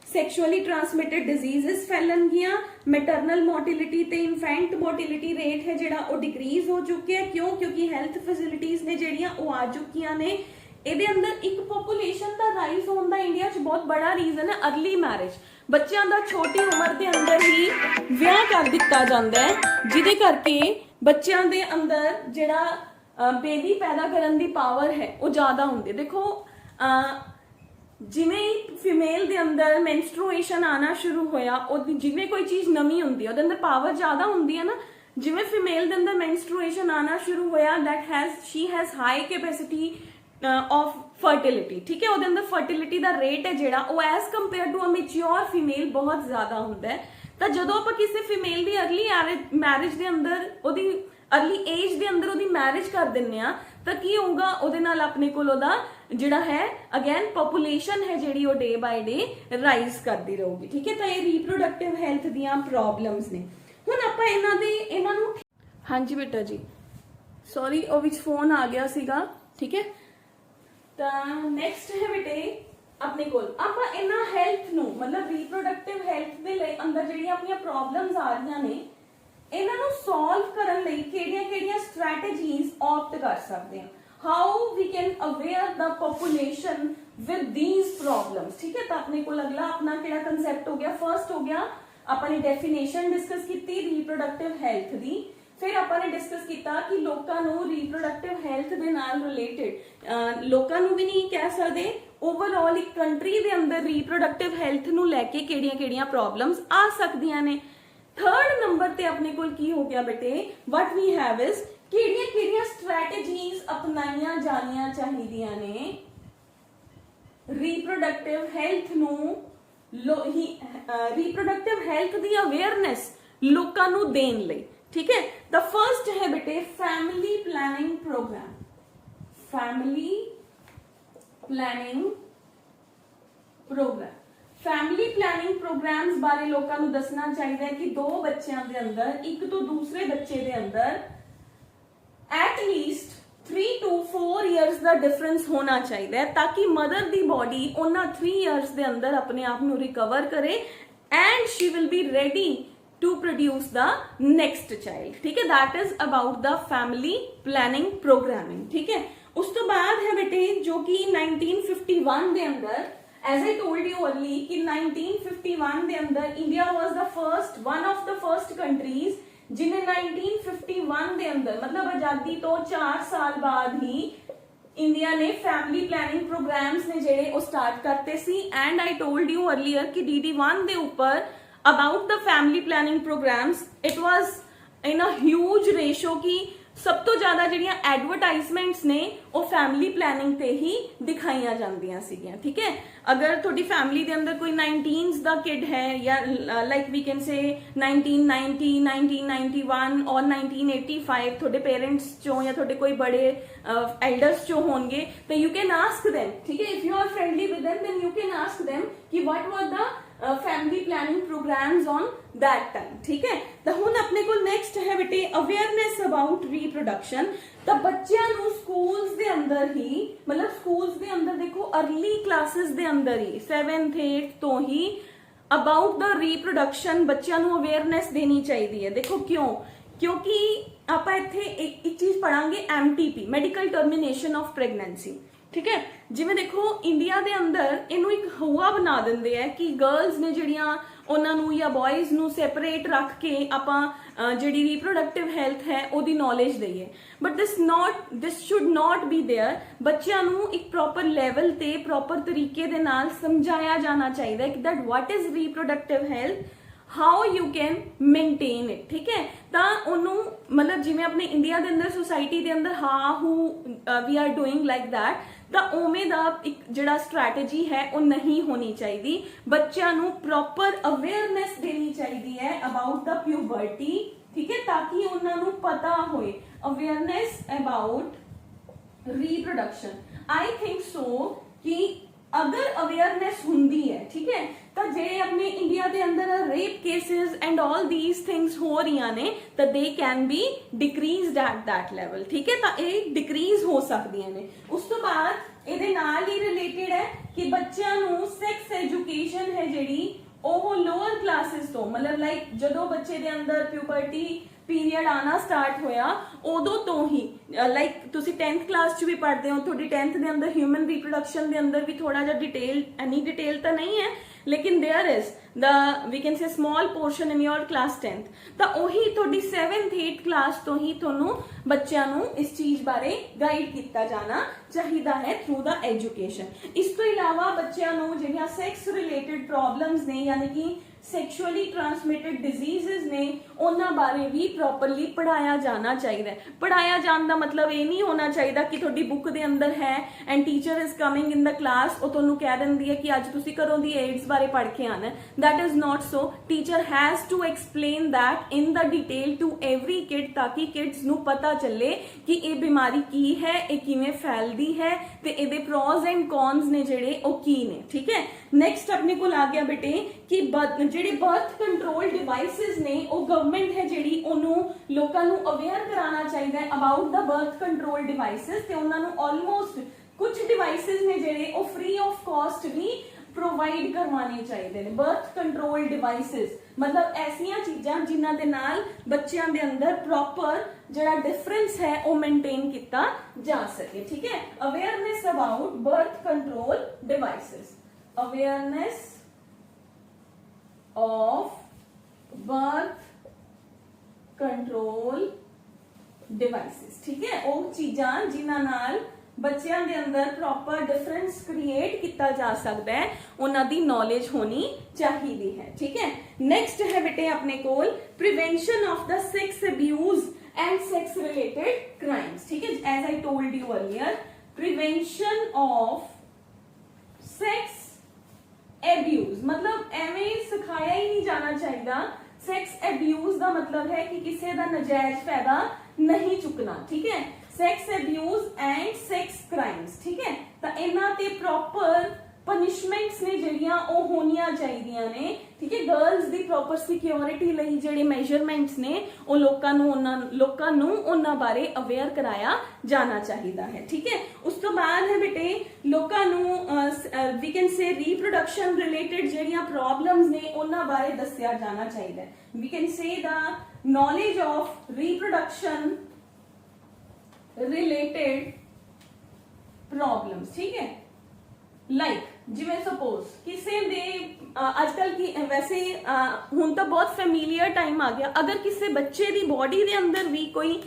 सैक्शुअली ट्रांसमिटेड डिजीजेस फैलनगियां, मैटरनल मोर्टिलिटी ते इन्फेंट मोर्टिलिटी रेट है जिहड़ा वो डिक्रीज हो चुके हैं। क्यों? क्योंकि हेल्थ फैसिलिटीज ने जिहड़ियां वो आ चुकियां ने। ਇਹਦੇ अंदर एक पॉपुलेशन का राइज होने का इंडिया च बहुत बड़ा रीजन है अर्ली मैरिज, बच्चों का छोटी उम्र के अंदर ही विआह कर दिता जाता है, जिदे करके बच्चों के अंदर जिहड़ा बेबी पैदा करने की पावर है वो ज्यादा होंदी। देखो जिवें ही फीमेल के अंदर मैंस्ट्रुएशन आना शुरू होया, जिवें कोई चीज नवी होंदी है उहदे अंदर पावर ज्यादा होंदी है ना, जिवें फीमेल के अंदर मैंस्ट्रुएशन आना शुरू होया she has high capacity of fertility, ठीक है, ਉਹਦੇ ਅੰਦਰ फर्टिलिटी ਦਾ रेट है ਜਿਹੜਾ ਉਹ as compare to a mature female बहुत ਜ਼ਿਆਦਾ ਹੁੰਦਾ ਹੈ। ਤਾਂ ਜਦੋਂ ਆਪਾਂ ਕਿਸੇ ਫੀਮੇਲ ਦੀ अर्ली मैरिज ਦੇ ਅੰਦਰ ਉਹਦੀ अर्ली एज ਦੇ ਅੰਦਰ ਉਹਦੀ ਮੈਰਿਜ ਕਰ ਦਿੰਨੇ ਆ ਤਾਂ ਕੀ ਹੋਊਗਾ, ਉਹਦੇ ਨਾਲ ਆਪਣੇ ਕੋਲ ਉਹਦਾ ਜਿਹੜਾ ਹੈ ਅਗੇਨ ਪੋਪੂਲੇਸ਼ਨ ਹੈ ਜਿਹੜੀ ਉਹ ਡੇ ਬਾय ਡੇ ਰਾਈਜ਼ ਕਰਦੀ ਰਹੂਗੀ, ਠੀਕ ਹੈ। ਤਾਂ ਇਹ ਰੀਪਰੋਡਕਟਿਵ ਹੈਲਥ ਦੀਆਂ ਪ੍ਰੋਬਲਮਸ ਨੇ। ਹੁਣ ਆਪਾਂ ਇਹਨਾਂ ਨੂੰ ਹਾਂਜੀ ਬੇਟਾ ਜੀ ਸੌਰੀ ਉਹ ਵਿੱਚ ਫੋਨ ਆ ਗਿਆ ਸੀਗਾ, ਠੀਕ ਹੈ। ਤਾਂ ਨੈਕਸਟ ਹੈ ਬੇਟੇ ਆਪਣੇ ਕੋਲ ਆਪਾਂ ਇਹਨਾਂ ਹੈਲਥ ਨੂੰ ਮਤਲਬ ਰੀਪਰੋਡਕਟਿਵ ਹੈਲਥ ਦੇ ਲਈ ਅੰਦਰ ਜਿਹੜੀਆਂ ਆਪਣੀਆਂ ਪ੍ਰੋਬਲਮਸ ਆ ਰਹੀਆਂ ਨੇ ਇਹਨਾਂ ਨੂੰ ਸੋਲਵ ਕਰਨ ਲਈ ਕਿਹੜੀਆਂ ਸਟ੍ਰੈਟੇਜੀਜ਼ ਆਪਟ ਕਰ ਸਕਦੇ ਹਾਂ। How we can aware the population with these problems, ਠੀਕ ਹੈ। ਤਾਂ ਆਪਣੇ ਕੋਲ ਅਗਲਾ ਆਪਣਾ ਕਿਹੜਾ ਕਨਸੈਪਟ ਹੋ ਗਿਆ, ਫਰਸਟ ਹੋ ਗਿਆ ਆਪਾਂ ਨੇ ਡੈਫੀਨੇਸ਼ਨ ਡਿਸਕਸ ਕੀਤੀ ਰੀਪਰੋਡਕਟਿਵ ਹੈਲਥ ਦੀ, फिर ਆਪਾਂ ने डिस्कस किया कि लोगों ਨੂੰ ਰੀਪਰੋਡਕਟਿਵ ਹੈਲਥ ਦੇ ਨਾਲ ਰਿਲੇਟਡ ਲੋਕਾਂ ਨੂੰ ਵੀ ਨਹੀਂ ਕਹਿ ਸਕਦੇ, ਓਵਰਆਲ ਇੱਕ ਕੰਟਰੀ ਦੇ ਅੰਦਰ ਰੀਪਰੋਡਕਟਿਵ ਹੈਲਥ ਨੂੰ ਲੈ ਕੇ ਕਿਹੜੀਆਂ ਪ੍ਰੋਬਲਮਸ ਆ ਸਕਦੀਆਂ ਨੇ। ਥਰਡ ਨੰਬਰ ਤੇ ਆਪਣੇ ਕੋਲ ਕੀ ਹੋ ਗਿਆ ਬੇਟੇ, ਵਟ ਵੀ ਹੈਵ ਇਜ਼ ਕਿਹੜੀਆਂ ਸਟ੍ਰੈਟੇਜੀਜ਼ ਅਪਣਾਈਆਂ ਜਾਣੀਆਂ ਚਾਹੀਦੀਆਂ ਨੇ ਰੀਪਰੋਡਕਟਿਵ ਹੈਲਥ ਨੂੰ ਰੀਪਰੋਡਕਟਿਵ ਹੈਲਥ ਦੀ ਅਵੇਅਰਨੈਸ ਲੋਕਾਂ ਨੂੰ ਦੇਣ ਲਈ, ठीक है। द फर्स्ट है बेटे family planning programme, family planning programme. Family planning programmes बारे लोगों को दसना चाहिए कि दो बच्चों के अंदर एक तो दूसरे बच्चे के अंदर एट लीस्ट 3 to 4 years का डिफरेंस होना चाहिए, ताकि मदर दी बॉडी उन्हां 3 years के अंदर अपने आप को रिकवर करे and she will be ready to produce the next child, ठीक है। that is about the family planning programming, ठीक है। उस तो बाद है बेटे जो कि 1951 ਦੇ अंदर, as I told you early कि 1951 ਦੇ अंदर India was the first one of the first countries जिन्हें 1951 ਦੇ अंदर मतलब आजादी तो 4 साल बाद ही इंडिया ने फैमिली प्लानिंग प्रोग्राम्स ने जेडे वो स्टार्ट करते सी and I told you earlier कि DD1 दे ऊपर about the family planning programs it was in a huge ratio की सब तो ज्यादा ਜਿਹੜੀਆਂ ਐਡਵਰਟਾਈਜ਼ਮੈਂਟਸ ਨੇ ਉਹ ਫੈਮਿਲੀ ਪਲੈਨਿੰਗ ਤੇ ਹੀ ਦਿਖਾਈਆਂ ਜਾਂਦੀਆਂ ਸੀਗੀਆਂ ਠੀਕ ਹੈ ਅਗਰ ਤੁਹਾਡੀ ਫੈਮਿਲੀ ਦੇ ਅੰਦਰ ਕੋਈ 19s ਦਾ ਕਿਡ ਹੈ ਜਾਂ ਲਾਈਕ ਵੀ ਕੈਨ ਸੇ 1990 1991 ਔਰ 1985 ਤੁਹਾਡੇ ਪੇਰੈਂਟਸ ਚੋਂ ਜਾਂ ਤੁਹਾਡੇ ਕੋਈ ਬੜੇ ਐਲਡਰਸ ਚੋਂ ਹੋਣਗੇ ਤਾਂ ਯੂ ਕੈਨ ਆਸਕ them ਠੀਕ ਹੈ if you are friendly with them then you can ask them कि what were the family planning programmes on that time ठीक है तो हुण अपने को नेक्स्ट है बेटे अवेयरनेस अबाउट रीप्रोडक्शन तो बच्चों ਨੂੰ ਸਕੂਲਸ ਦੇ ਅੰਦਰ ਹੀ मतलब ਸਕੂਲਸ ਦੇ ਅੰਦਰ ਦੇਖੋ अर्ली ਕਲਾਸਿਸ ਦੇ ਅੰਦਰ ਹੀ 7th 8th ਤੋਂ ਹੀ अबाउट द रीप्रोडक्शन बच्चों ਨੂੰ अवेयरनेस देनी चाहिए है देखो क्यों क्योंकि आप इत्थे एक चीज पढ़ांगे MTP medical termination of pregnancy ठीक है जिवें देखो इंडिया दे अंदर इनू एक हुआ बना दिंदे है कि गर्ल्स ने जिहड़ियां उन्हां नू या बॉयज नू सैपरेट रख के आपां जिहड़ी रिप्रोडक्टिव हेल्थ है ओदी नॉलेज दईए but this should not be there बच्चों नू एक प्रॉपर लैवल ते प्रॉपर तरीके दे नाल समझाया जाना चाहिए कि that what is reproductive health how you can maintain it ठीक है तो उन्होंने मतलब जिवें अपने इंडिया के अंदर सोसाइटी के अंदर हाँ who we are doing like that तो उवें दा एक जिहड़ा स्ट्रैटेजी है वो नहीं होनी चाहिए बच्चों नू प्रॉपर अवेयरनेस देनी चाहिए है अबाउट द प्यूबर्टी ठीक है ताकि उन्होंने पता होए awareness about reproduction I think so कि अगर अवेयरनेस हुंदी है ठीक है तो जे अपने इंडिया के अंदर rape cases and all these things हो रही ने तो they can be decreased at that level ठीक है तो ये डिक्रीज हो सकदियां ने उस तो बाद इहदे नाल ही रिलेटेड है कि बच्चों नू सैक्स एजुकेशन है जिहड़ी ਉਹ ਲੋਅਰ ਕਲਾਸਿਸ ਤੋਂ ਮਤਲਬ ਲਾਈਕ ਜਦੋਂ ਬੱਚੇ ਦੇ ਅੰਦਰ ਪਿਊਬਰਟੀ ਪੀਰੀਅਡ ਆਣਾ ਸਟਾਰਟ ਹੋਇਆ ਉਦੋਂ ਤੋਂ ਹੀ ਲਾਈਕ ਤੁਸੀਂ 10th ਕਲਾਸ ਚ ਵੀ ਪੜ੍ਹਦੇ ਹੋ ਤੁਹਾਡੀ 10th ਦੇ ਅੰਦਰ ਹਿਊਮਨ ਰੀਪਰੋਡਕਸ਼ਨ ਦੇ ਅੰਦਰ ਵੀ ਥੋੜਾ ਜਿਹਾ ਡਿਟੇਲ ਐਨੀ ਡਿਟੇਲ ਤਾਂ ਨਹੀਂ ਹੈ लेकिन there is the we can say small portion in your class 10th तो ਉਹੀ ਤੁਹਾਡੀ 7th 8th ਕਲਾਸ ਤੋਂ ਹੀ ਤੁਹਾਨੂੰ ਬੱਚਿਆਂ ਨੂੰ ਇਸ ਚੀਜ਼ ਬਾਰੇ ਗਾਈਡ ਕੀਤਾ ਜਾਣਾ ਚਾਹੀਦਾ ਹੈ ਥਰੂ ਦਾ ਐਜੂਕੇਸ਼ਨ ਇਸ ਤੋਂ ਇਲਾਵਾ ਬੱਚਿਆਂ ਨੂੰ ਜਿਹੜੀਆਂ ਸੈਕਸ ਰਿਲੇਟਡ ਪ੍ਰੋਬਲਮਸ ਨੇ ਯਾਨੀ ਕਿ ਸੈਕਸ਼ੂਅਲੀ ਟ੍ਰਾਂਸਮਿਟਡ ਡਿਜ਼ੀਜ਼ਸ ਨੇ ਉਹਨਾਂ ਬਾਰੇ ਵੀ ਪ੍ਰੋਪਰਲੀ ਪੜਾਇਆ ਜਾਣਾ ਚਾਹੀਦਾ ਹੈ ਪੜਾਇਆ ਜਾਣ ਦਾ ਮਤਲਬ ਇਹ ਨਹੀਂ ਹੋਣਾ ਚਾਹੀਦਾ ਕਿ ਤੁਹਾਡੀ ਬੁੱਕ ਦੇ ਅੰਦਰ ਹੈ and teacher is coming in the class ਉਹ ਤੁਹਾਨੂੰ ਕਹਿ ਦਿੰਦੀ ਹੈ ਕਿ ਅੱਜ ਤੁਸੀਂ ਘਰੋਂ ਦੀ ਏਡਸ ਬਾਰੇ ਪੜ੍ਹ ਕੇ ਆਣਾ that is not so teacher has to explain that in the detail to every kid ताकि किड्स नू पता चले कि ये बीमारी की है ये किवें फैलदी है ते इहदे प्रॉज एंड कॉन्स ने जिहड़े ओ की ने ठीक है नेक्स्ट अपने को आ गया बेटे कि जिहड़े बर्थ कंट्रोल डिवाइसेस ने ओ गवर्नमेंट है जिहड़ी ओनू लोकां नू अवेयर कराना चाहिए about the birth control devices ते उन्हां नू ऑलमोस्ट कुछ डिवाइसेस ने जिहड़े ओ फ्री ऑफ कॉस्ट भी प्रोवाइड करवाने चाहिए ने बर्थ कंट्रोल डिवाइसेस मतलब ऐसियां चीजां जिन्हां दे नाल बच्चों दे अंदर प्रॉपर जिहड़ा डिफरेंस है वो मेंटेन किया जा सके ठीक है awareness about birth control devices awareness of birth control devices ठीक है वो चीजां जिन्हां नाल बच्चों के अंदर प्रॉपर डिफरेंस क्रिएट किया जा सकता है उन्हां दी नॉलेज होनी चाहिए है ठीक है नेक्स्ट है बेटे अपने कोल prevention of the sex abuse and sex related crimes ठीक है as I told you earlier prevention of sex abuse मतलब एवें सिखाया ही नहीं जाना चाहिए सेक्स एब्यूज का मतलब है कि किसी का नजायज फायदा नहीं चुकना ठीक है sex abuse and sex crimes ठीक है तो इन्हां ते प्रॉपर पनिशमेंट्स ने जिहड़ियां ओ होनियां चाहिदियां ने ठीक है गर्ल्स दी प्रॉपर सिक्योरिटी लई जिहड़े मेजरमेंट्स ने ओ लोकां नू उन्हां बारे अवेयर कराया जाना चाहिदा है ठीक है उस तो बाद है बेटे लोकां नू we can say reproduction related जिहड़ियां प्रॉब्लम्स ने उन्हां बारे दस्सिया जाना चाहिदा है we can say the knowledge of reproduction related problems ठीक है लाइक जिवें सपोज किसी दे आजकल की वैसे हुण तो बहुत फैमिलियर टाइम आ गया अगर किसी बच्चे दी बॉडी दे अंदर भी कोई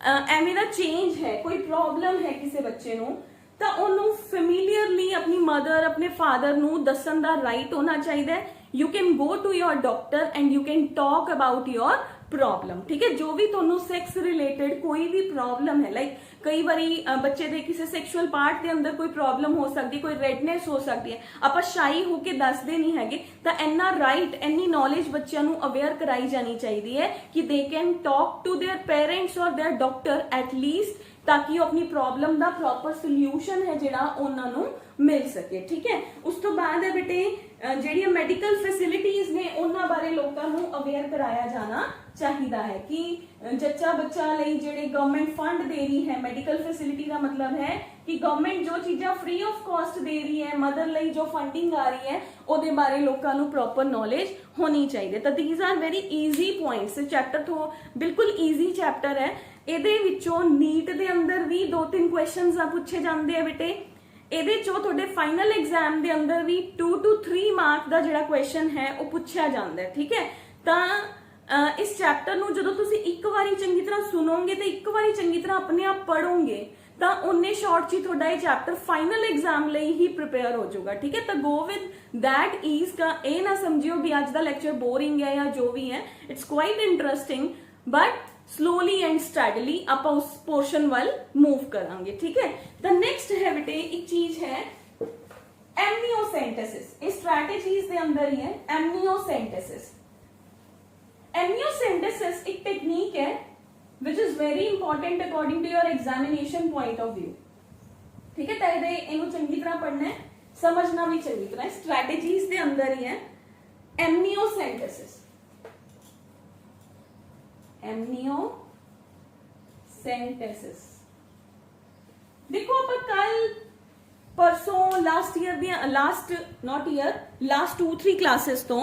ਐਵੇਂ ਦਾ ਚੇਂਜ ਹੈ, ਕੋਈ ਪ੍ਰੋਬਲਮ ਹੈ ਕਿਸੇ ਬੱਚੇ ਨੂੰ, ਤਾਂ ਉਹਨੂੰ ਫੈਮਿਲੀਅਰਲੀ ਆਪਣੀ ਮਦਰ ਆਪਣੇ ਫਾਦਰ ਨੂੰ ਦੱਸਣ ਦਾ ਰਾਈਟ ਹੋਣਾ ਚਾਹੀਦਾ ਹੈ। You can go to your doctor and you can talk about your problem, ਠੀਕ ਹੈ। ਜੋ ਵੀ ਤੁਹਾਨੂੰ ਸੈਕਸ ਰਿਲੇਟਡ ਕੋਈ ਵੀ ਪ੍ਰੋਬਲਮ ਹੈ, ਲਾਈਕ ਕਈ ਵਾਰੀ ਬੱਚੇ ਦੇ ਕਿਸੇ ਸੈਕਸ਼ੂਅਲ ਪਾਰਟ ਦੇ ਅੰਦਰ ਕੋਈ ਪ੍ਰੋਬਲਮ ਹੋ ਸਕਦੀ, ਕੋਈ ਰੈਡਨੈਸ ਹੋ ਸਕਦੀ ਹੈ, ਆਪਾਂ ਸ਼ਾਈ ਹੋ ਕੇ ਦੱਸਦੇ ਨਹੀਂ ਹੈਗੇ, ਤਾਂ ਇੰਨਾ ਰਾਈਟ ਇੰਨੀ ਨੌਲੇਜ ਬੱਚਿਆਂ ਨੂੰ ਅਵੇਅਰ ਕਰਾਈ ਜਾਣੀ ਚਾਹੀਦੀ ਹੈ ਕਿ they can talk to their parents ਔਰ देयर ਡਾਕਟਰ ਐਟ ਲੀਸਟ, ਤਾਂ ਕਿ ਉਹ ਆਪਣੀ ਪ੍ਰੋਬਲਮ ਦਾ ਪ੍ਰੋਪਰ ਸੋਲੂਸ਼ਨ ਹੈ ਜਿਹੜਾ ਉਹਨਾਂ ਨੂੰ ਮਿਲ ਸਕੇ, ਠੀਕ ਹੈ। ਉਸ ਤੋਂ ਬਾਅਦ ਹੈ ਬੇਟੇ ਜਿਹੜੀਆਂ ਮੈਡੀਕਲ ਫੈਸਿਲਿਟੀਜ਼ ਨੇ ਉਹਨਾਂ ਬਾਰੇ ਲੋਕਾਂ ਨੂੰ ਅਵੇਅਰ ਕਰਾਇਆ ਜਾਣਾ ਚਾਹੀਦਾ ਹੈ ਕਿ ਜੱਚਾ ਬੱਚਾ ਲਈ ਜਿਹੜੇ ਗਵਰਨਮੈਂਟ ਫੰਡ ਦੇ ਰਹੀ ਹੈ, ਮੈਡੀਕਲ ਫੈਸਿਲਿਟੀ ਦਾ ਮਤਲਬ ਹੈ ਕਿ ਗਵਰਨਮੈਂਟ ਜੋ ਚੀਜ਼ਾਂ ਫ੍ਰੀ ਆਫ ਕਾਸਟ ਦੇ ਰਹੀ ਹੈ, ਮਦਰ ਲਈ ਜੋ ਫੰਡਿੰਗ ਆ ਰਹੀ ਹੈ, ਉਹਦੇ ਬਾਰੇ ਲੋਕਾਂ ਨੂੰ ਪ੍ਰੋਪਰ ਨੌਲੇਜ ਹੋਣੀ ਚਾਹੀਦੀ। ਤਾਂ these are very easy points. Chapter ਤੋਂ ਬਿਲਕੁਲ ਈਜ਼ੀ ਚੈਪਟਰ ਹੈ। ਇਹਦੇ ਵਿੱਚੋਂ ਨੀਟ ਦੇ ਅੰਦਰ ਵੀ 2-3 ਕੁਐਸਚਨਸ ਆ ਪੁੱਛੇ ਜਾਂਦੇ ਆ ਬੇਟੇ। ਇਹਦੇ ਚੋਂ ਤੁਹਾਡੇ ਫਾਈਨਲ ਐਗਜ਼ਾਮ ਦੇ ਅੰਦਰ ਵੀ 2 to 3 ਮਾਰਕ ਦਾ ਜਿਹੜਾ ਕੁਐਸਚਨ ਹੈ ਉਹ ਪੁੱਛਿਆ ਜਾਂਦਾ ਹੈ, ਠੀਕ ਹੈ। ਤਾਂ ਇਸ ਚੈਪਟਰ ਨੂੰ ਜਦੋਂ ਤੁਸੀਂ ਇੱਕ ਵਾਰੀ ਚੰਗੀ ਤਰ੍ਹਾਂ ਸੁਣੋਗੇ ਤੇ ਇੱਕ ਵਾਰੀ ਚੰਗੀ ਤਰ੍ਹਾਂ ਆਪਣੇ ਆਪ ਪੜ੍ਹੋਗੇ ਤਾਂ ਉਹਨੇ ਸ਼ਾਰਟ 'ਚ ਹੀ ਤੁਹਾਡਾ ਇਹ ਚੈਪਟਰ ਫਾਈਨਲ ਐਗਜ਼ਾਮ ਲਈ ਹੀ ਪ੍ਰਿਪੇਅਰ ਹੋ ਜਾਊਗਾ, ਠੀਕ ਹੈ। ਤਾਂ ਗੋ ਵਿਦ दैट ਈਜ਼ का ਇਹ ਨਾ ਸਮਝਿਓ ਵੀ ਅੱਜ ਦਾ ਲੈਕਚਰ ਬੋਰਿੰਗ ਹੈ ਜਾਂ ਜੋ ਵੀ ਹੈ, it's quite interesting, but slowly and steadily आप उस पोर्शन वाल मूव करांगे, ठीक है। द नेक्स्ट है बेटे एक चीज है एमनियोसेंटेसिस। इस स्ट्रैटेजीज के अंदर ही है एमनियोसेंटेसिस। एमनियोसेंटेसिस एक टेक्निक है which is very important according to your examination point of view, ठीक है। तो इन्हों चंगी तरह पढ़ना है, समझना भी चंगी तरह। स्ट्रैटेजीज के अंदर ही है एमनियोसेंटेसिस। एमनियोसेंटेसिस देखो आप कल परसों लास्ट 2-3 क्लासेस तो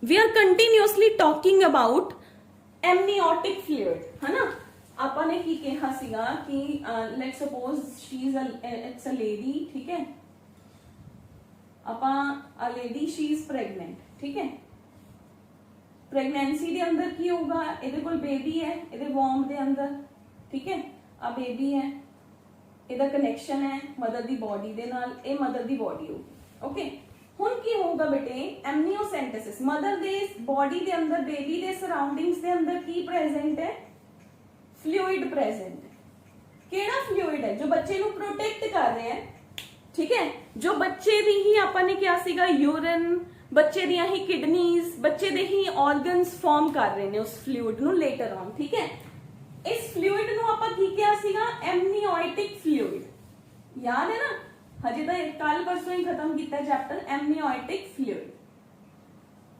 we are continuously talking about amniotic fluid, है ना। आपने की कहा सीगा कि let's suppose it's a lady, ठीक है। आपा a lady she is pregnant, ठीक है। प्रेगनेंसी दे अंदर की होगा, ਇਹਦੇ ਕੋਲ बेबी है, ਇਹਦੇ वॉर्म दे अंदर, ठीक है। आ बेबी है, ਇਹਦਾ कनेक्शन है मदर दी बॉडी दे नाल, ਇਹ मदर दी बॉडी होगी, ओके। ਹੁਣ ਕੀ ਹੋਊਗਾ ਬੇਟੇ एमनियोसेंटेसिस, मदर दे बॉडी दे अंदर बेबी दे सराउंडिंग्स दे अंदर की प्रेजेंट है, फ्लूइड प्रेजेंट है। ਕਿਹੜਾ फ्लूइड है जो बच्चे ਨੂੰ प्रोटेक्ट कर रहे हैं, ठीक है। जो बच्चे ਦੀ ਹੀ ਆਪਾਂ ਨੇ ਕਿਹਾ ਸੀਗਾ यूरिन, बच्चे दियां ही किडनीज, बच्चे दे ही ऑर्गन्स फॉर्म कर रहे हैं उस फ्लूइड ਨੂੰ लेटर ऑन, ठीक है। इस फ्लूइड ਨੂੰ ਆਪਾਂ ਕੀ ਕਿਹਾ ਸੀਗਾ एमनियोटिक फ्लूइड, याद है ना। हजे ਤਾਂ ਕੱਲ ਪਰਸੋਂ ਹੀ ਖਤਮ ਕੀਤਾ ਚੈਪਟਰ एमनियोटिक फ्लूइड।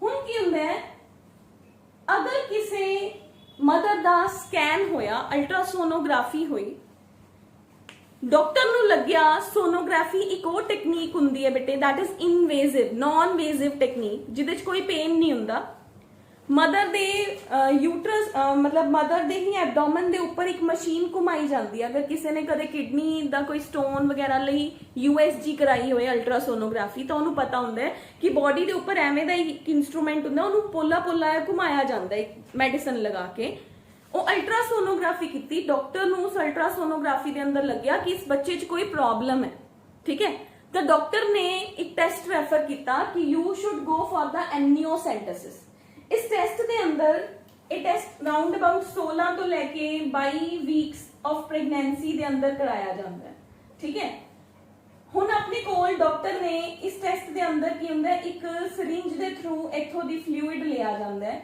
ਹੁਣ ਕੀ ਹੁੰਦਾ ਹੈ, ਅਗਰ ਕਿਸੇ ਮਦਰ ਦਾ ਸਕੈਨ ਹੋਇਆ, ਅਲਟਰਾਸੋਨੋਗ੍ਰਾਫੀ ਹੋਈ, ਡਾਕਟਰ ਨੂੰ ਲੱਗਿਆ ਸੋਨੋਗ੍ਰਾਫੀ ਇੱਕ ਉਹ ਟੈਕਨੀਕ ਹੁੰਦੀ ਹੈ ਬੇਟੇ that is invasive, non invasive technique, ਜਿਹਦੇ 'ਚ ਕੋਈ ਪੇਨ ਨਹੀਂ ਹੁੰਦਾ। ਮਦਰ ਦੇ ਯੂਟਰਸ ਮਤਲਬ ਮਦਰ ਦੇ ਹੀ ਐਬਡੋਮਨ ਦੇ ਉੱਪਰ ਇੱਕ ਮਸ਼ੀਨ ਘੁਮਾਈ ਜਾਂਦੀ ਹੈ। ਅਗਰ ਕਿਸੇ ਨੇ ਕਦੇ ਕਿਡਨੀ ਦਾ ਕੋਈ ਸਟੋਨ ਵਗੈਰਾ ਲਈ USG ਕਰਾਈ ਹੋਏ ਅਲਟਰਾਸੋਨੋਗ੍ਰਾਫੀ, ਤਾਂ ਉਹਨੂੰ ਪਤਾ ਹੁੰਦਾ ਹੈ ਕਿ ਬੋਡੀ ਦੇ ਉੱਪਰ ਐਵੇਂ ਦਾ ਇੱਕ ਇਨਸਟਰੂਮੈਂਟ ਹੁੰਦਾ, ਉਹਨੂੰ ਪੋਲਾ ਘੁਮਾਇਆ ਜਾਂਦਾ ਹੈ ਮੈਡੀਸਨ ਲਗਾ ਕੇ। ਉਹ ਅਲਟਰਾਸੋਨੋਗ੍ਰਾਫੀ ਕੀਤੀ, ਡਾਕਟਰ ਨੂੰ ਉਸ ਅਲਟਰਾਸੋਨੋਗ੍ਰਾਫੀ ਦੇ ਅੰਦਰ ਲੱਗਿਆ ਕਿ ਇਸ ਬੱਚੇ 'ਚ ਕੋਈ ਪ੍ਰੋਬਲਮ ਹੈ, ਠੀਕ ਹੈ। ਤਾਂ ਡਾਕਟਰ ਨੇ ਇੱਕ ਟੈਸਟ ਰੈਫਰ ਕੀਤਾ ਕਿ you should go for the amniocentesis. इस टेस्ट के अंदर ये टेस्ट राउंड अबाउट 16 तो लेके 22 वीक्स ऑफ प्रेगनेंसी के अंदर कराया जाता है, ठीक है। हुण अपने कोल डॉक्टर ने इस टेस्ट के अंदर की हुंदा है, एक सिरिंज के थ्रू इथों दी फ्लूइड लिया जाता है।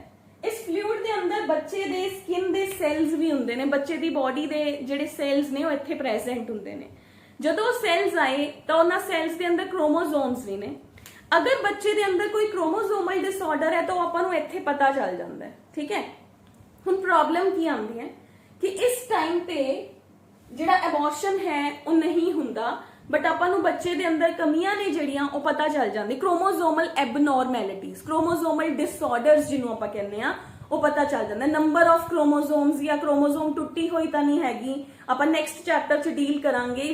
इस फ्लूइड के अंदर बच्चे दे स्किन दे सैल्स भी हुंदे ने, बच्चे दी बॉडी दे जिहड़े सैल्स ने वो इत्थे प्रेजेंट हुंदे ने। जदों सैल्स आए तो उन्हां सैल्स के अंदर क्रोमोसोम्स भी ने। अगर बच्चे दे अंदर कोई क्रोमोसोमल डिसऑर्डर है तो आपां नूं इत्थे पता चल जांदा है, ठीक है। हुण प्रॉब्लम की आंदी है कि इस टाइम पे जिहड़ा एबॉर्शन है वो नहीं हुंदा, बट आपां नूं बच्चे दे अंदर कमियां ने जिहड़ियां वो पता चल जांदी। क्रोमोसोमल एबनॉर्मैलिटीज, क्रोमोसोमल डिसऑर्डर्स जिन्हों आपां कहने आ वो पता चल जाता है। नंबर ऑफ क्रोमोसोम्स या क्रोमोसोम टुट्टी हुई तो नहीं हैगी, आपां नेक्स्ट चैप्टर च डील करांगे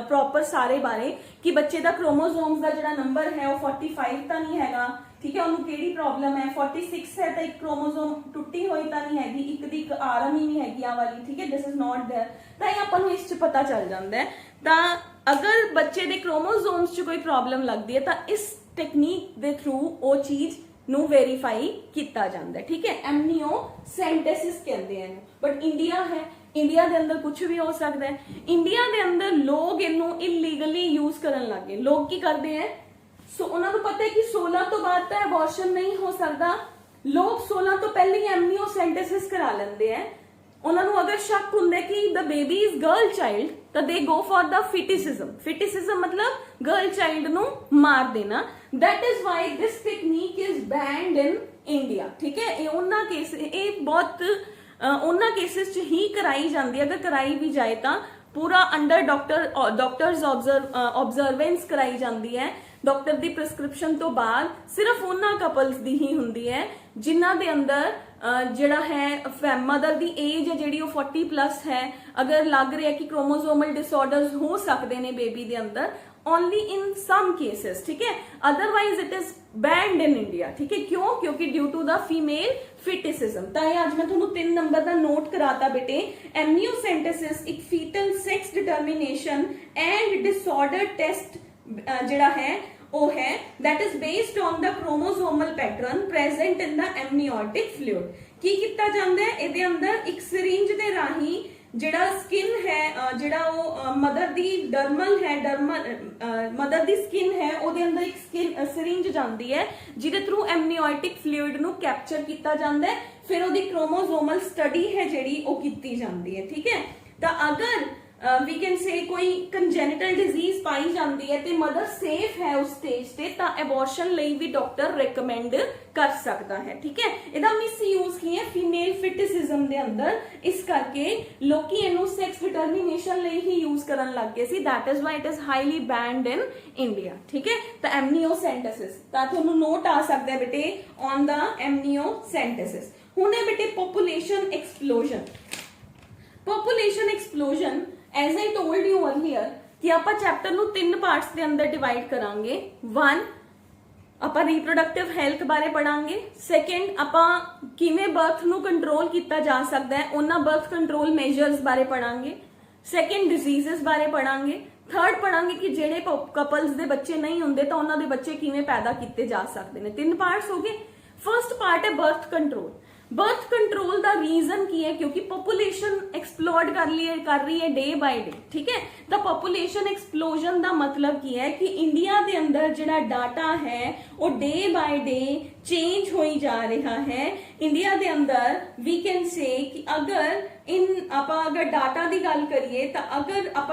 प्रॉपर सारे बारे कि बच्चे का क्रोमोसोम्स का जिहड़ा नंबर है वो 45 तो नहीं हैगा ठीक है, ਉਹਨੂੰ ਕਿਹੜੀ ਪ੍ਰੋਬਲਮ ਹੈ, 46 ਹੈ ਤਾਂ ਇੱਕ ਕ੍ਰੋਮੋਸੋਮ ਟੁੱਟੀ ਹੋਈ ਤਾਂ ਨਹੀਂ ਹੈਗੀ, ਇੱਕ ਦੀ ਇੱਕ ਆਰਮ ਹੀ ਨਹੀਂ ਹੈਗੀ ਆ ਵਾਲੀ, ਠੀਕ ਹੈ, ਦਿਸ ਇਜ਼ ਨਾਟ देयर, ਤਾਂ ਇਹ ਆਪਾਂ ਨੂੰ ਇਸ 'ਚ ਪਤਾ ਚੱਲ ਜਾਂਦਾ ਹੈ। ਤਾਂ ਅਗਰ ਬੱਚੇ ਦੇ ਕ੍ਰੋਮੋਸੋਮਸ 'ਚ ਕੋਈ ਪ੍ਰੋਬਲਮ ਲੱਗਦੀ ਹੈ ਤਾਂ ਇਸ ਟੈਕਨੀਕ ਦੇ ਥਰੂ ਉਹ ਚੀਜ਼ ਨੂੰ ਵੈਰੀਫਾਈ ਕੀਤਾ ਜਾਂਦਾ ਹੈ, ਠੀਕ ਹੈ, ਐਮਨੀਓਸੈਂਟੇਸਿਸ ਕਹਿੰਦੇ ਹਨ। ਬਟ ਇੰਡੀਆ ਹੈ, ਇੰਡੀਆ ਦੇ ਅੰਦਰ ਕੁਝ ਵੀ ਹੋ ਸਕਦਾ ਹੈ। ਇੰਡੀਆ ਦੇ ਅੰਦਰ ਲੋਕ ਇਹਨੂੰ ਇਲੀਗਲੀ ਯੂਜ਼ ਕਰਨ ਲੱਗ ਗਏ। ਲੋਕ ਕੀ ਕਰਦੇ ਹੈ, ਸੋ ਉਹਨਾਂ ਨੂੰ ਪਤਾ ਹੈ ਕਿ 16 ਤੋਂ ਬਾਅਦ ਤਾਂ ਐਬੋਰਸ਼ਨ ਨਹੀਂ ਹੋ ਸਕਦਾ, ਲੋਕ 16 ਤੋਂ ਪਹਿਲੇ ਹੀ ਐਮਨੀਓਸੈਂਟੇਸਿਸ ਕਰਾ ਲੈਂਦੇ ਹੈ। ਉਹਨਾਂ ਨੂੰ ਅਗਰ ਸ਼ੱਕ ਹੁੰਦਾ ਕਿ ਦ ਬੇਬੀ ਇਜ਼ ਗਰਲ ਚਾਈਲਡ ਤਾਂ ਦੇ ਗੋ ਫॉर द ਫਿਟਿਸਿਜ਼ਮ। ਫਿਟਿਸਿਜ਼ਮ ਮਤਲਬ ਗਰਲ ਚਾਈਲਡ ਨੂੰ ਮਾਰ ਦੇਣਾ। That is why this technique is band in India, ठीक है। ये उन्ना केस, ये बहुत उन्ना केसेस च ही कराई जाती है, अगर कराई भी जाए तो पूरा अंडर डॉक्टर्स ऑब्जर्वेंस कराई जाती है। डॉक्टर की प्रिस्क्रिप्शन तो बाद सिर्फ उन्ना कपल्स की ही होंगी है जिन्हां दे अंदर जिहड़ा है मदर की एज है जिहड़ी 40+ है, अगर लग रहा है कि क्रोमोसोमल डिसऑर्डर्स हो सकते हैं बेबी के अंदर, ओनली इन सम केसेस, ठीक है, otherwise it is band in India, ठीक है। क्यों? क्योंकि ड्यू टू द फीमेल फिटिसिज्म। तो आज मैं तुहानू 3 नंबर का नोट कराता बेटे। एमनियोसेंटेसिस एक foetal sex determination and disorder test जिहड़ा है वो है that is based on the chromosomal pattern present in the amniotic fluid. की किया जाता है, इहदे अंदर एक सिरिंज दे राही जिहड़ा स्किन है, जिहड़ा वो मदर दी डर्मल है, मदर दी स्किन है, ਉਹਦੇ ਅੰਦਰ ਇੱਕ स्किन सिरिंज ਜਾਂਦੀ है ਜਿਹਦੇ थ्रू एमनियोटिक फ्लूइड ਨੂੰ कैप्चर ਕੀਤਾ ਜਾਂਦਾ है, फिर ਉਹਦੀ क्रोमोसोमल स्टडी है ਜਿਹੜੀ ਉਹ ਕੀਤੀ ਜਾਂਦੀ है, ठीक है। ਤਾਂ अगर वी कैन से कोई कंजेनिटल डिजीज पाई जाती है तो मदर सेफ है उस स्टेज ते, तो एबॉर्शन लई भी डॉक्टर रिकमेंड कर सकता है, ठीक है। इहदा मिसयूज की है फीमेल फिटिसिज्म दे अंदर, इस करके लोकी इहनू सेक्स डिटर्मिनेशन लई ही यूज करन लग गए सी। That is why it is highly banned in India, ठीक है। तो एमनियोसेंटेसिस ता तुहानू नोट आ सकदा है बेटे ऑन द एमनियोसेंटेसिस। हुण है बेटे population explosion. Population explosion as I told you earlier कि आप चैप्टर नू 3 पार्ट्स के अंदर डिवाइड करांगे। 1 आप रिप्रोडक्टिव हेल्थ बारे पढ़ांगे, सैकेंड आप किवें बर्थ नू कंट्रोल किया जा सकता है उन्हां बर्थ कंट्रोल मेजर्स बारे पढ़ांगे, सैकेंड डिजीजेस बारे पढ़ांगे, थर्ड पढ़ांगे कि जेडे कपल्स दे बच्चे नहीं होंदे तो उन्हां दे बच्चे किवें पैदा किए जा सकते हैं। 3 पार्ट्स हो गए। फर्स्ट पार्ट है बर्थ कंट्रोल। बर्थ कंट्रोल का रीजन की है क्योंकि पॉपुलेशन एक्सप्लोड कर रही है डे बाय डे, ठीक है। तो पॉपुलेशन एक्सप्लोजन का मतलब की है कि इंडिया के अंदर जिहड़ा डाटा है वो डे बाय डे चेंज हो जा रहा है। इंडिया के अंदर वी कैन से कि अगर अगर डाटा की गल करिए तो अगर आप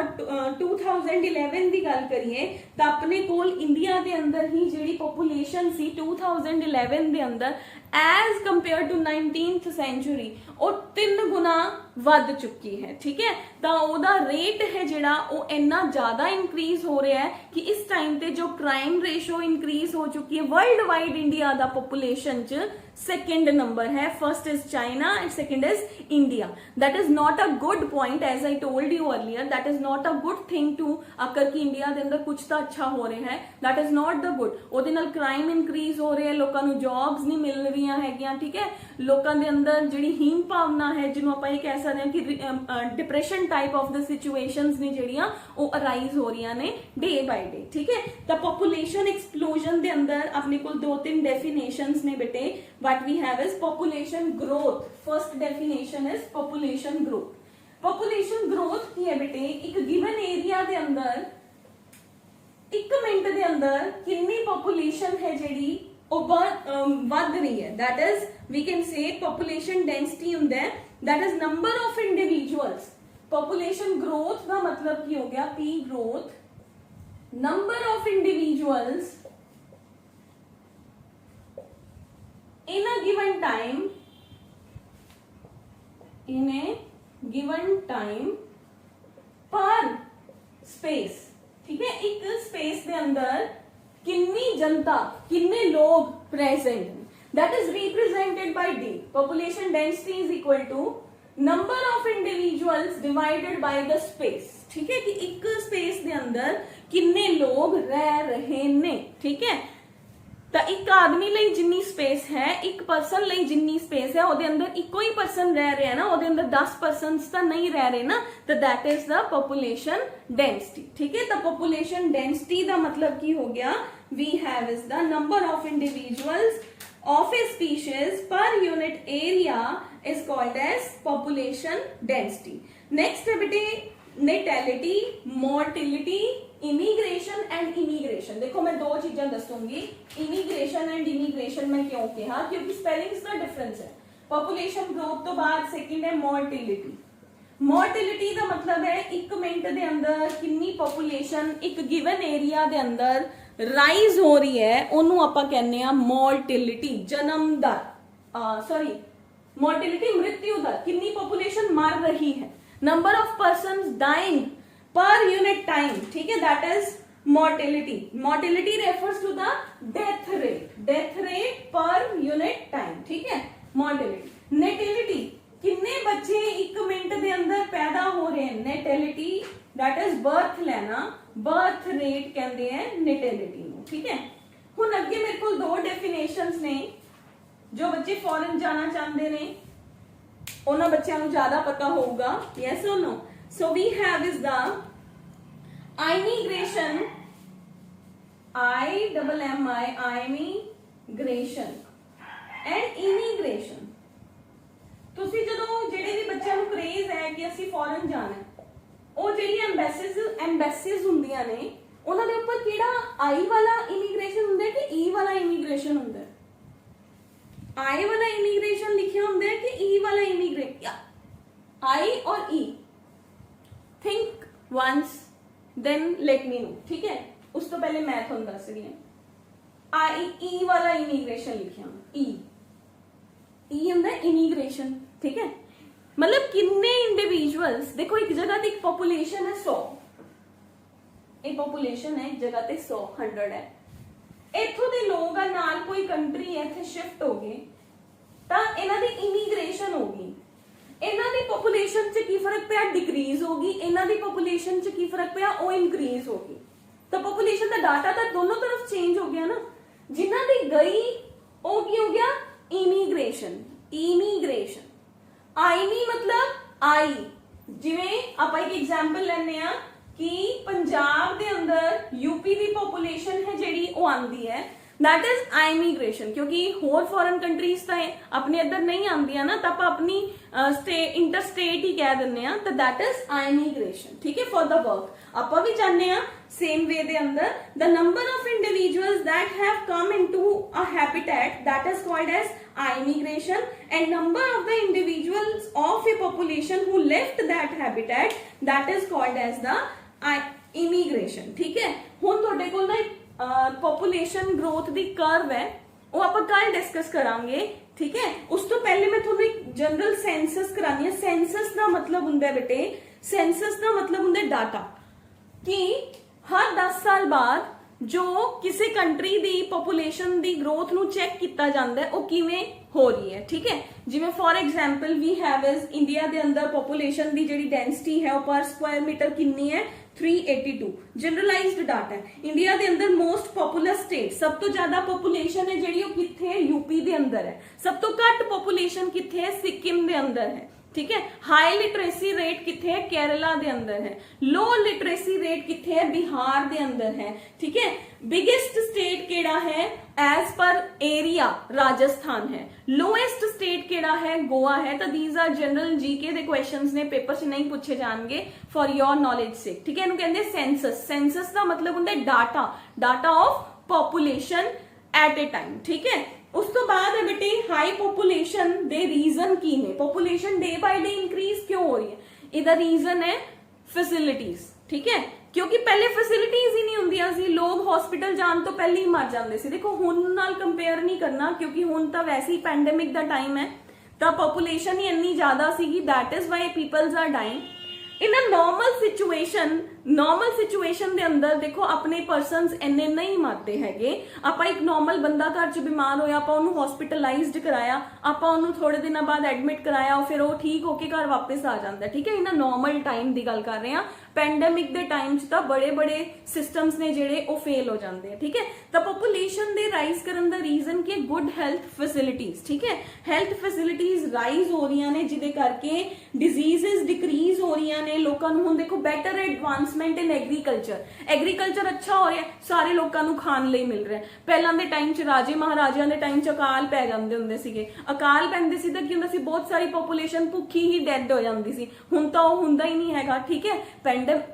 2011 की गल करिए तो अपने कोल इंडिया के अंदर ही जिहड़ी पॉपुलेशन सी 2011 के अंदर as compare to 19th century वो 3 गुना वध चुकी है, ठीक है। तो ओदा रेट है जिहड़ा वो इन्ना ज्यादा इंक्रीज हो रहा है कि इस टाइम पे जो क्राइम रेशो इंक्रीज हो चुकी है वर्ल्ड वाइड इंडिया दा पॉपुलेशन च सेकेंड नंबर है। First is China and second is India. That is not a good point as I told you earlier, that is not a good thing to occur कि India के अंदर कुछ तो अच्छा हो रहा है, that is not the good. ਉਹਦੇ ਨਾਲ क्राइम इंक्रीज हो रहे हैं, लोगों को जॉब्स नहीं मिल रही हैगियां, ठीक है। लोगों के अंदर जिहड़ी हीन भावना है जिन्हों आप कह सकते हैं कि depression type of the situations ने जिहड़ियां वो अराइज हो रही ने डे बाय डे, ठीक है। तो पॉपुलेशन एक्सप्लोजन के अंदर अपने को 2-3 डेफिनेशंस ने बेटे। What we have is population growth. First definition is population growth. Population growth की है बेटे, एक गिवन एरिया के अंदर 1 मिनट के अंदर कितनी पॉपुलेशन है जिहड़ी वध रही है, that is we can say population density हुंदा है, that is number of individuals. Population growth का मतलब की हो गया P growth, number of individuals in a given time per space, ठीक है। एक स्पेस के अंदर कितनी जनता, कितने लोग present, that is represented by D. Population density is equal to number of individuals divided by the space, ठीक है। कि एक स्पेस के अंदर कितने लोग रह रहे ने, ठीक है। ਤਾਂ ਇੱਕ ਆਦਮੀ ਲਈ ਜਿੰਨੀ ਸਪੇਸ ਹੈ, ਇੱਕ ਪਰਸਨ ਲਈ ਜਿੰਨੀ ਸਪੇਸ ਹੈ, ਉਹਦੇ ਅੰਦਰ ਇੱਕੋ ਹੀ ਪਰਸਨ ਰਹਿ ਰਿਹਾ ਨਾ, ਉਹਦੇ ਅੰਦਰ 10 ਪਰਸਨਸ ਤਾਂ ਨਹੀਂ ਰਹਿ ਰਹੇ ਨਾ, ਤਾਂ that is the population density। ठीक है, तो population density ਦਾ ਮਤਲਬ ਕੀ ਹੋ ਗਿਆ? We have is the number of individuals of a species per unit area is called as population density। Next है बेटे natality, mortality, immigration and immigration. देखो मैं दो चीजें दसूंगी, इमीग्रेशन एंड इमीग्रेशन में क्यों कहा? क्योंकि स्पेलिंग्स का डिफरेंस है। पॉपुलेशन ग्रोथ तो बाद सेकंड है मोर्टिलिटी। मोर्टिलिटी का मतलब है एक मिनट के अंदर कितनी पॉपुलेशन एक गिवन एरिया के अंदर राइज हो रही है, ओनू आपां कहने आ मोर्टिलिटी, जन्म दर, सॉरी मोर्टिलिटी मृत्यु दर, कितनी पॉपुलेशन मर रही है, number of persons dying per unit time। ठीक है, that is mortality। mortality refers to the death rate per unit time। ठीक है, mortality। natality कितने बच्चे एक मिनट के अंदर पैदा हो रहे हैं, natality that is birth लेना, birth rate कहते हैं natality ਨੂੰ। ठीक है, ਹੁਣ ਅੱਗੇ ਮੇਰੇ ਕੋਲ ਦੋ ਡੈਫੀਨੇਸ਼ਨਸ ਨੇ, ਜੋ ਬੱਚੇ ਫੋਰਨ ਜਾਣਾ ਚਾਹੁੰਦੇ ਨੇ ਉਹਨਾਂ ਬੱਚਿਆਂ ਨੂੰ ਜ਼ਿਆਦਾ ਪਤਾ ਹੋਊਗਾ, yes or no। So we have is the immigration, immigration and immigration। ਤੁਸੀਂ ਜਦੋਂ ਜਿਹੜੇ ਵੀ ਬੱਚਿਆਂ ਨੂੰ ਕ੍ਰੇਜ਼ ਹੈ ਕਿ ਅਸੀਂ ਫੋਰਨ ਜਾਣਾ ਹੈ, ਉਹ ਜਿਹੜੀ ਐਮਬੈਸੀਜ਼ ਹੁੰਦੀਆਂ ਨੇ ਉਹਨਾਂ ਦੇ ਉੱਪਰ ਕਿਹੜਾ ਆਈ ਵਾਲਾ ਇਮੀਗ੍ਰੇਸ਼ਨ ਹੁੰਦਾ ਹੈ ਕਿ ਈ ਵਾਲਾ ਇਮੀਗ੍ਰੇਸ਼ਨ ਹੁੰਦਾ ਹੈ? आई वाला इमिग्रेशन लिखे होंगे कि ई वाला इमिग्रेट, आई और ई, think once then let me know. ठीक है, उस तो पहले मैं थोड़ा दस रही हूं, आई ई वाला इमिग्रेशन लिखे ई होंगे इमिग्रेशन। ठीक है, मतलब कितने इंडिविजुअल्स, देखो एक जगह की पॉपुलेशन है 100, एक पॉपुलेशन है एक जगह ते 100 100 है, इथों के लोग नाल कोई कंट्री इत्थे शिफ्ट हो गए तो इन्हां दी इमीग्रेशन होगी, इन्हां दी पॉपुलेशन च की फर्क पिया? डिक्रीज होगी। इन्हां दी पॉपुलेशन च की फर्क पिया? ओ इंक्रीज होगी। तो पॉपुलेशन का डाटा तो दोनों तरफ चेंज हो गया ना, जिन्हां दी गई ओ की हो गया? इमीग्रेशन। इमीग्रेशन आई नहीं मतलब आई, जिवें आपां एक एग्जांपल लैने आ कि पंजाब दे अंदर यूपी की पॉपुलेशन है जिहड़ी वो आंदी है, दैट इज इमीग्रेशन। क्योंकि होर फॉरेन कंट्रीज तो अपने इधर नहीं आंदियां ना, तो आप अपनी इंटर स्टेट ही कह दिंदे आ, तो दैट इज इमीग्रेशन। ठीक है, फॉर द वर्क आप भी चाहते हैं सेम वे दे अंदर the number of individuals that have come into a habitat that is called as immigration, and number of the individuals of a population who left that habitat that is called as the immigration। ठीक है, हुण तुहाडे कोल ना population growth दी curve है, वो आपां कल discuss करांगे। ठीक है, उस तो पहले मैं तुहानू एक जनरल सेंसस करानी है। सेंसस दा मतलब हुंदा है बेटे, सेंसस दा मतलब हुंदा है डाटा, कि हर 10 साल बाद जो किसी कंट्री दी पॉपुलेशन दी ग्रोथ नु चेक किया जाता है वो किवें हो रही है। ठीक है, जिवें for example we have is India दे अंदर पॉपुलेशन दी जिहड़ी डेंसिटी है वो पर स्क्वायर मीटर कितनी है? 382। जनरलाइज्ड डाटा है। इंडिया दे अंदर मोस्ट पॉपुलर स्टेट, सब तो ज्यादा पॉपुलेशन है जिहड़ी वो कित्थे है? यूपी दे अंदर है। सब तो घट पॉपुलेशन कित्थे है? सिक्किम दे अंदर है। ठीक है, हाई लिटरेसी रेट किथे है? केरला दे अंदर है। लो लिटरेसी रेट किथे है? बिहार दे अंदर है। ठीक है, बिगेस्ट स्टेट केड़ा है? एज पर एरिया राजस्थान है। लोएस्ट स्टेट केड़ा है? गोवा है। तो दीज आर जनरल जीके दे क्वेश्चंस ने, पेपर से नहीं पूछे जाएंगे, फॉर योर नॉलेज से। ठीक है, इन्हें कहते सेंसस। सेंसस का मतलब होता है data, data of population at A time. ठीक है, उस तो बाद है बेटे हाई पॉपुलेशन दे रीजन की ने, population day by day increase क्यों हो रही है? इधर रीजन है फैसिलिटीज। ठीक है, क्योंकि पहले फैसिलिटीज ही नहीं होंदियां सी, लोग हॉस्पिटल जान तो पहले ही मर जाते सी। देखो हुण नाल कंपेयर नहीं करना, क्योंकि हुण तो वैसे ही पैंडेमिक दा टाइम है, तो पॉपुलेशन ही इन्नी ज्यादा सीगी, that is why peoples are dying. In a normal situation दे अंदर देखो अपने पर्सनस इन्ने नहीं मरते हैगे। आपां एक नॉर्मल बंदा घर च बीमार होया, आपां उहनूं हॉस्पिटलाइज्ड कराया, ਆਪਾਂ ਉਹਨੂੰ ਥੋੜੇ ਦਿਨਾਂ ਬਾਅਦ ਐਡਮਿਟ ਕਰਾਇਆ ਫਿਰ ਉਹ ਠੀਕ ਹੋ ਕੇ ਘਰ ਵਾਪਸ ਆ ਜਾਂਦਾ, ਠੀਕ ਹੈ। ਇਹਨਾਂ ਨੋਰਮਲ ਟਾਈਮ ਦੀ ਗੱਲ ਕਰ ਰਹੇ ਹਾਂ। ਪੈਂਡੇਮਿਕ ਦੇ ਟਾਈਮ 'ਚ ਤਾਂ ਬੜੇ ਸਿਸਟਮਸ ਨੇ ਜਿਹੜੇ ਉਹ ਫੇਲ ਹੋ ਜਾਂਦੇ ਆ, ਠੀਕ ਹੈ। ਤਾਂ ਪੋਪੂਲੇਸ਼ਨ ਦੇ ਰਾਈਜ਼ ਕਰਨ ਦਾ ਰੀਜ਼ਨ ਕੀ ਹੈ? ਗੁੱਡ ਹੈਲਥ ਫੈਸਿਲਿਟੀਜ਼, ਠੀਕ ਹੈ। ਹੈਲਥ ਫੈਸਿਲਿਟੀਜ਼ ਰਾਈਜ਼ ਹੋ ਰਹੀਆਂ ਨੇ ਜਿਹਦੇ ਕਰਕੇ ਡਿਜ਼ੀਜ਼ਸ ਡਿਕਰੀਜ਼ ਹੋ ਰਹੀਆਂ ਨੇ। ਲੋਕਾਂ ਨੂੰ ਹੁਣ ਦੇਖੋ ਬੈਟਰ ਐਡਵਾਂਸਮੈਂਟ ਇਨ ਐਗਰੀਕਲਚਰ ਅੱਛਾ ਹੋ ਰਿਹਾ, ਸਾਰੇ ਲੋਕਾਂ ਨੂੰ ਖਾਣ ਲਈ ਮਿਲ ਰਿਹਾ। ਪਹਿਲਾਂ ਦੇ ਟਾਈਮ 'ਚ ਰਾਜੇ ਮਹਾਰਾਜਿਆਂ ਦੇ ਟਾਈਮ 'ਚ ਅਕਾਲ ਪੈ ਜਾਂਦੇ ਹੁੰਦੇ ਸੀਗੇ, ਅਕਾਲ ਪੈਂਦੇ ਸੀ ਤਾਂ ਕੀ ਹੁੰਦਾ ਸੀ? ਬਹੁਤ ਸਾਰੀ ਪੋਪੂਲੇਸ਼ਨ ਭੁੱਖੀ ਹੀ ਡੈਡ ਹੋ ਜਾਂਦੀ ਸੀ। ਹੁਣ ਤਾਂ ਉਹ ਹੁੰਦਾ ਹੀ ਨਹੀਂ ਹੈਗਾ, ਠੀਕ ਹੈ।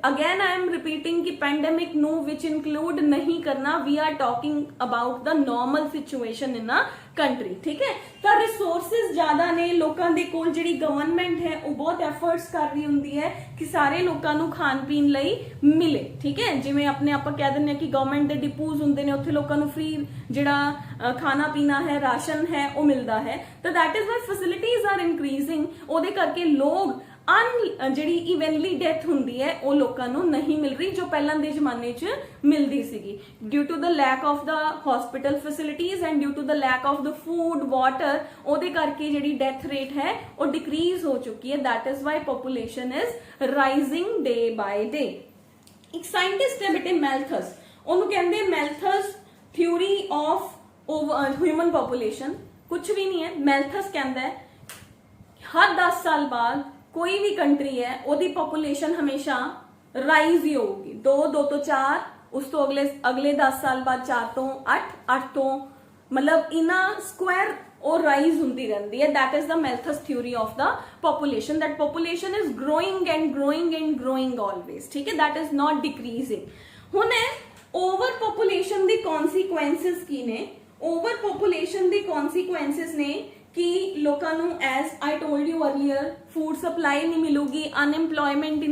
अगेन आई एम रिपीटिंग कि पैंडेमिक नु विच इंक्लूड नहीं करना, we are talking about the normal situation in a country, ठीक है। तो रिसोर्सेज ज्यादा ने लोगों के कोल, जिहड़ी गवर्नमेंट है वो बहुत एफर्ट्स कर रही हुंदी है कि सारे लोगों को खान पीन लई मिले, ठीक है। जिवें अपने आप कह दिंदे कि गवर्नमेंट के डिपूज हुंदे ने, उत्थे लोगों को फ्री जिहड़ा खाना पीना है, राशन है वो मिलता है। तो that is why facilities are increasing, ਉਹਦੇ ਕਰਕੇ लोग ਜਿਹੜੀ ਇਵਨਲੀ ਡੈਥ ਹੁੰਦੀ ਹੈ ਉਹ ਲੋਕਾਂ ਨੂੰ ਨਹੀਂ ਮਿਲ ਰਹੀ ਜੋ ਪਹਿਲਾਂ ਦੇ ਜ਼ਮਾਨੇ 'ਚ ਮਿਲਦੀ ਸੀਗੀ, due to the lack of the hospital facilities and due to the lack of the food water. ਉਹਦੇ ਕਰਕੇ ਜਿਹੜੀ ਡੈਥ ਰੇਟ ਹੈ ਉਹ ਡਿਕਰੀਜ਼ ਹੋ ਚੁੱਕੀ ਹੈ। That is why population is rising day by day. ਇੱਕ ਸਾਇੰਟਿਸਟ ਹੈ ਬੇਟੇ ਮੈਲਥਸ, ਉਹਨੂੰ ਕਹਿੰਦੇ Malthus theory of human population. ਕੁਝ ਵੀ ਨਹੀਂ ਹੈ, ਮੈਲਥਸ ਕਹਿੰਦਾ ਹੈ हर 10 साल बाद कोई भी कंट्री है ਉਹਦੀ पॉपुलेशन हमेशा राइज ही होगी, 2 तो 4, उस तो अगले 10 साल बाद 4 तो 8 तो मतलब इना स्क्वायर और राइज होती रहती है। That is the Malthus theory of the population, that population is growing and growing and growing always, ठीक है। That is not decreasing. हुण ओवर पॉपुलेशन दी कॉन्सिक्वेंसेस की ने? ओवर पॉपुलेशन दी कॉन्सिक्वेंसेस ने कि लोगों को, as I told you earlier, food supply नहीं मिलूगी, अनएम्प्लॉयमेंट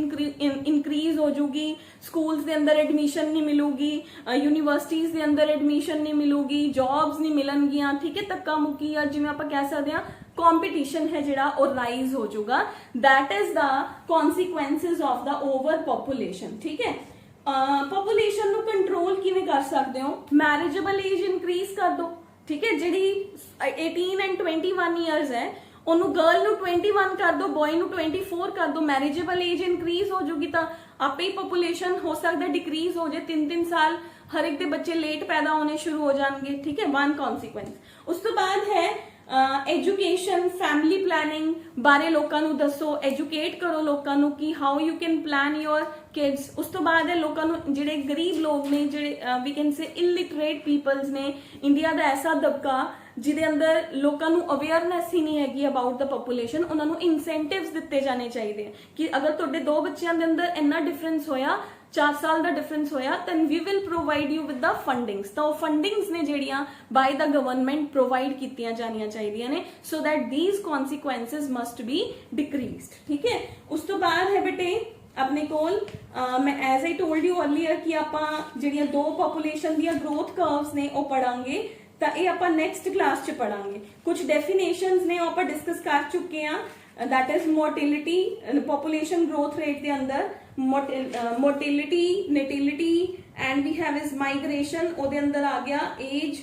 इंक्रीज हो जाऊगी, स्कूल्स के अंदर एडमिशन नहीं मिलूगी, यूनिवर्सिटीज़ के अंदर एडमिशन नहीं मिलूगी, जॉब्स नहीं मिलनगियां, ठीक है। धक्का मुक्की या जिवें आपां कह सकते हैं कॉम्पीटिशन है जिहड़ा वो राइज हो जाऊगा। That is the consequences of the over population, ठीक है। पॉपुलेशन ਨੂੰ कंट्रोल किवें कर सकते हो? मैरिजेबल एज इंक्रीज कर दो, ठीक है। जिहड़ी 18 एंड 21 ईयर्स है ਉਹਨੂੰ गर्ल ਨੂੰ 21 कर दो, बॉय ਨੂੰ 24 कर दो, मैरिजेबल एज इंक्रीज हो जाएगी तो आपे ही पॉपुलेशन हो सकता डिक्रीज हो जाए। 3 साल हर एक दे बच्चे लेट पैदा होने शुरू हो जाएंगे, ठीक है। One consequence. उस तो बाद है एजुकेशन, फैमिली प्लानिंग बारे लोगों को दसो, एजुकेट करो लोगों को कि how you can plan your kids. उस तो बाद है लोगों को, जिहड़े गरीब लोग ने, जिहड़े we can say illiterate peoples ने, इंडिया का ऐसा दबका जिहदे अंदर लोगों को अवेयरनेस ही नहीं हैगी अबाउट द पॉपुलेशन, उन्होंने इंसेंटिव्स दिते जाने चाहिए कि अगर तुहाडे 2 बच्चों के अंदर इन्ना डिफरेंस होया, 4 साल का डिफरेंस होया, then we will provide you with the fundings। तो फंडिंग्स ने ਜਿਹੜੀਆਂ by the government provide ਕੀਤੀਆਂ ਜਾਣੀਆਂ ਚਾਹੀਦੀਆਂ ਨੇ, so that these consequences must be decreased, ठीक है। ਉਸ ਤੋਂ ਬਾਅਦ ਹੈ ਬੇਟੇ अपने कोल मैं as I told you earlier कि आपां ਜਿਹੜੀਆਂ 2 पॉपुलेशन ਦੀਆਂ ग्रोथ कर्व्स ने ਉਹ ਪੜਾਂਗੇ, ਤਾਂ ਇਹ ਆਪਾਂ ਨੈਕਸਟ ਕਲਾਸ 'ਚ ਪੜਾਂਗੇ। ਕੁਝ ਡੈਫੀਨੇਸ਼ਨਸ ਨੇ ਉਹ ਆਪਾਂ ਡਿਸਕਸ ਕਰ ਚੁੱਕੇ ਆ। That is mortality, population growth rate के अंदर mortality, natality and we have is migration, ਉਹਦੇ अंदर आ गया एज,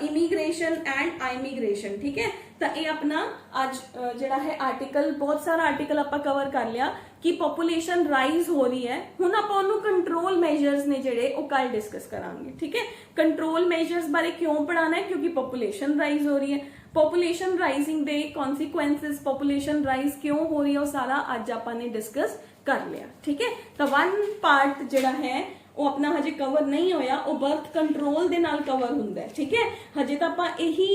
इमीग्रेशन एंड आइमीग्रेशन, ठीक है। तो ये अपना आज जिहड़ा है आर्टिकल, बहुत सारा आर्टिकल आप कवर कर लिया कि पॉपुलेशन राइज हो रही है। हुण आपां उहनूं कंट्रोल मेजर्स ने जिहड़े वो कल डिस्कस करांगे, ठीक है। कंट्रोल मेजर्स बारे क्यों पढ़ाना है? क्योंकि पॉपुलेशन राइज हो रही है। पॉपुलेशन राइजिंग दे कॉन्सिक्वेंसेस, पॉपुलेशन राइज क्यों हो रही है, वो सारा अज आपां ने डिस्कस कर लिया, ठीक है। तो 1 पार्ट जिहड़ा है वो अपना हजे कवर नहीं होया, वो बर्थ कंट्रोल दे नाल कवर हुंदा है, ठीक है। हजे तो आपां यही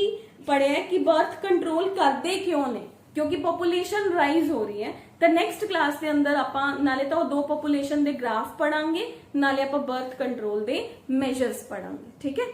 पढ़िया कि बर्थ कंट्रोल करते क्यों ने, क्योंकि पॉपुलेशन राइज हो रही है। तो नैक्सट क्लास के अंदर आपां नाले तो 2 पॉपुलेशन दे ग्राफ पढ़ांगे, नाले आपां बर्थ कंट्रोल दे मेजर्स पढ़ांगे, ठीक है।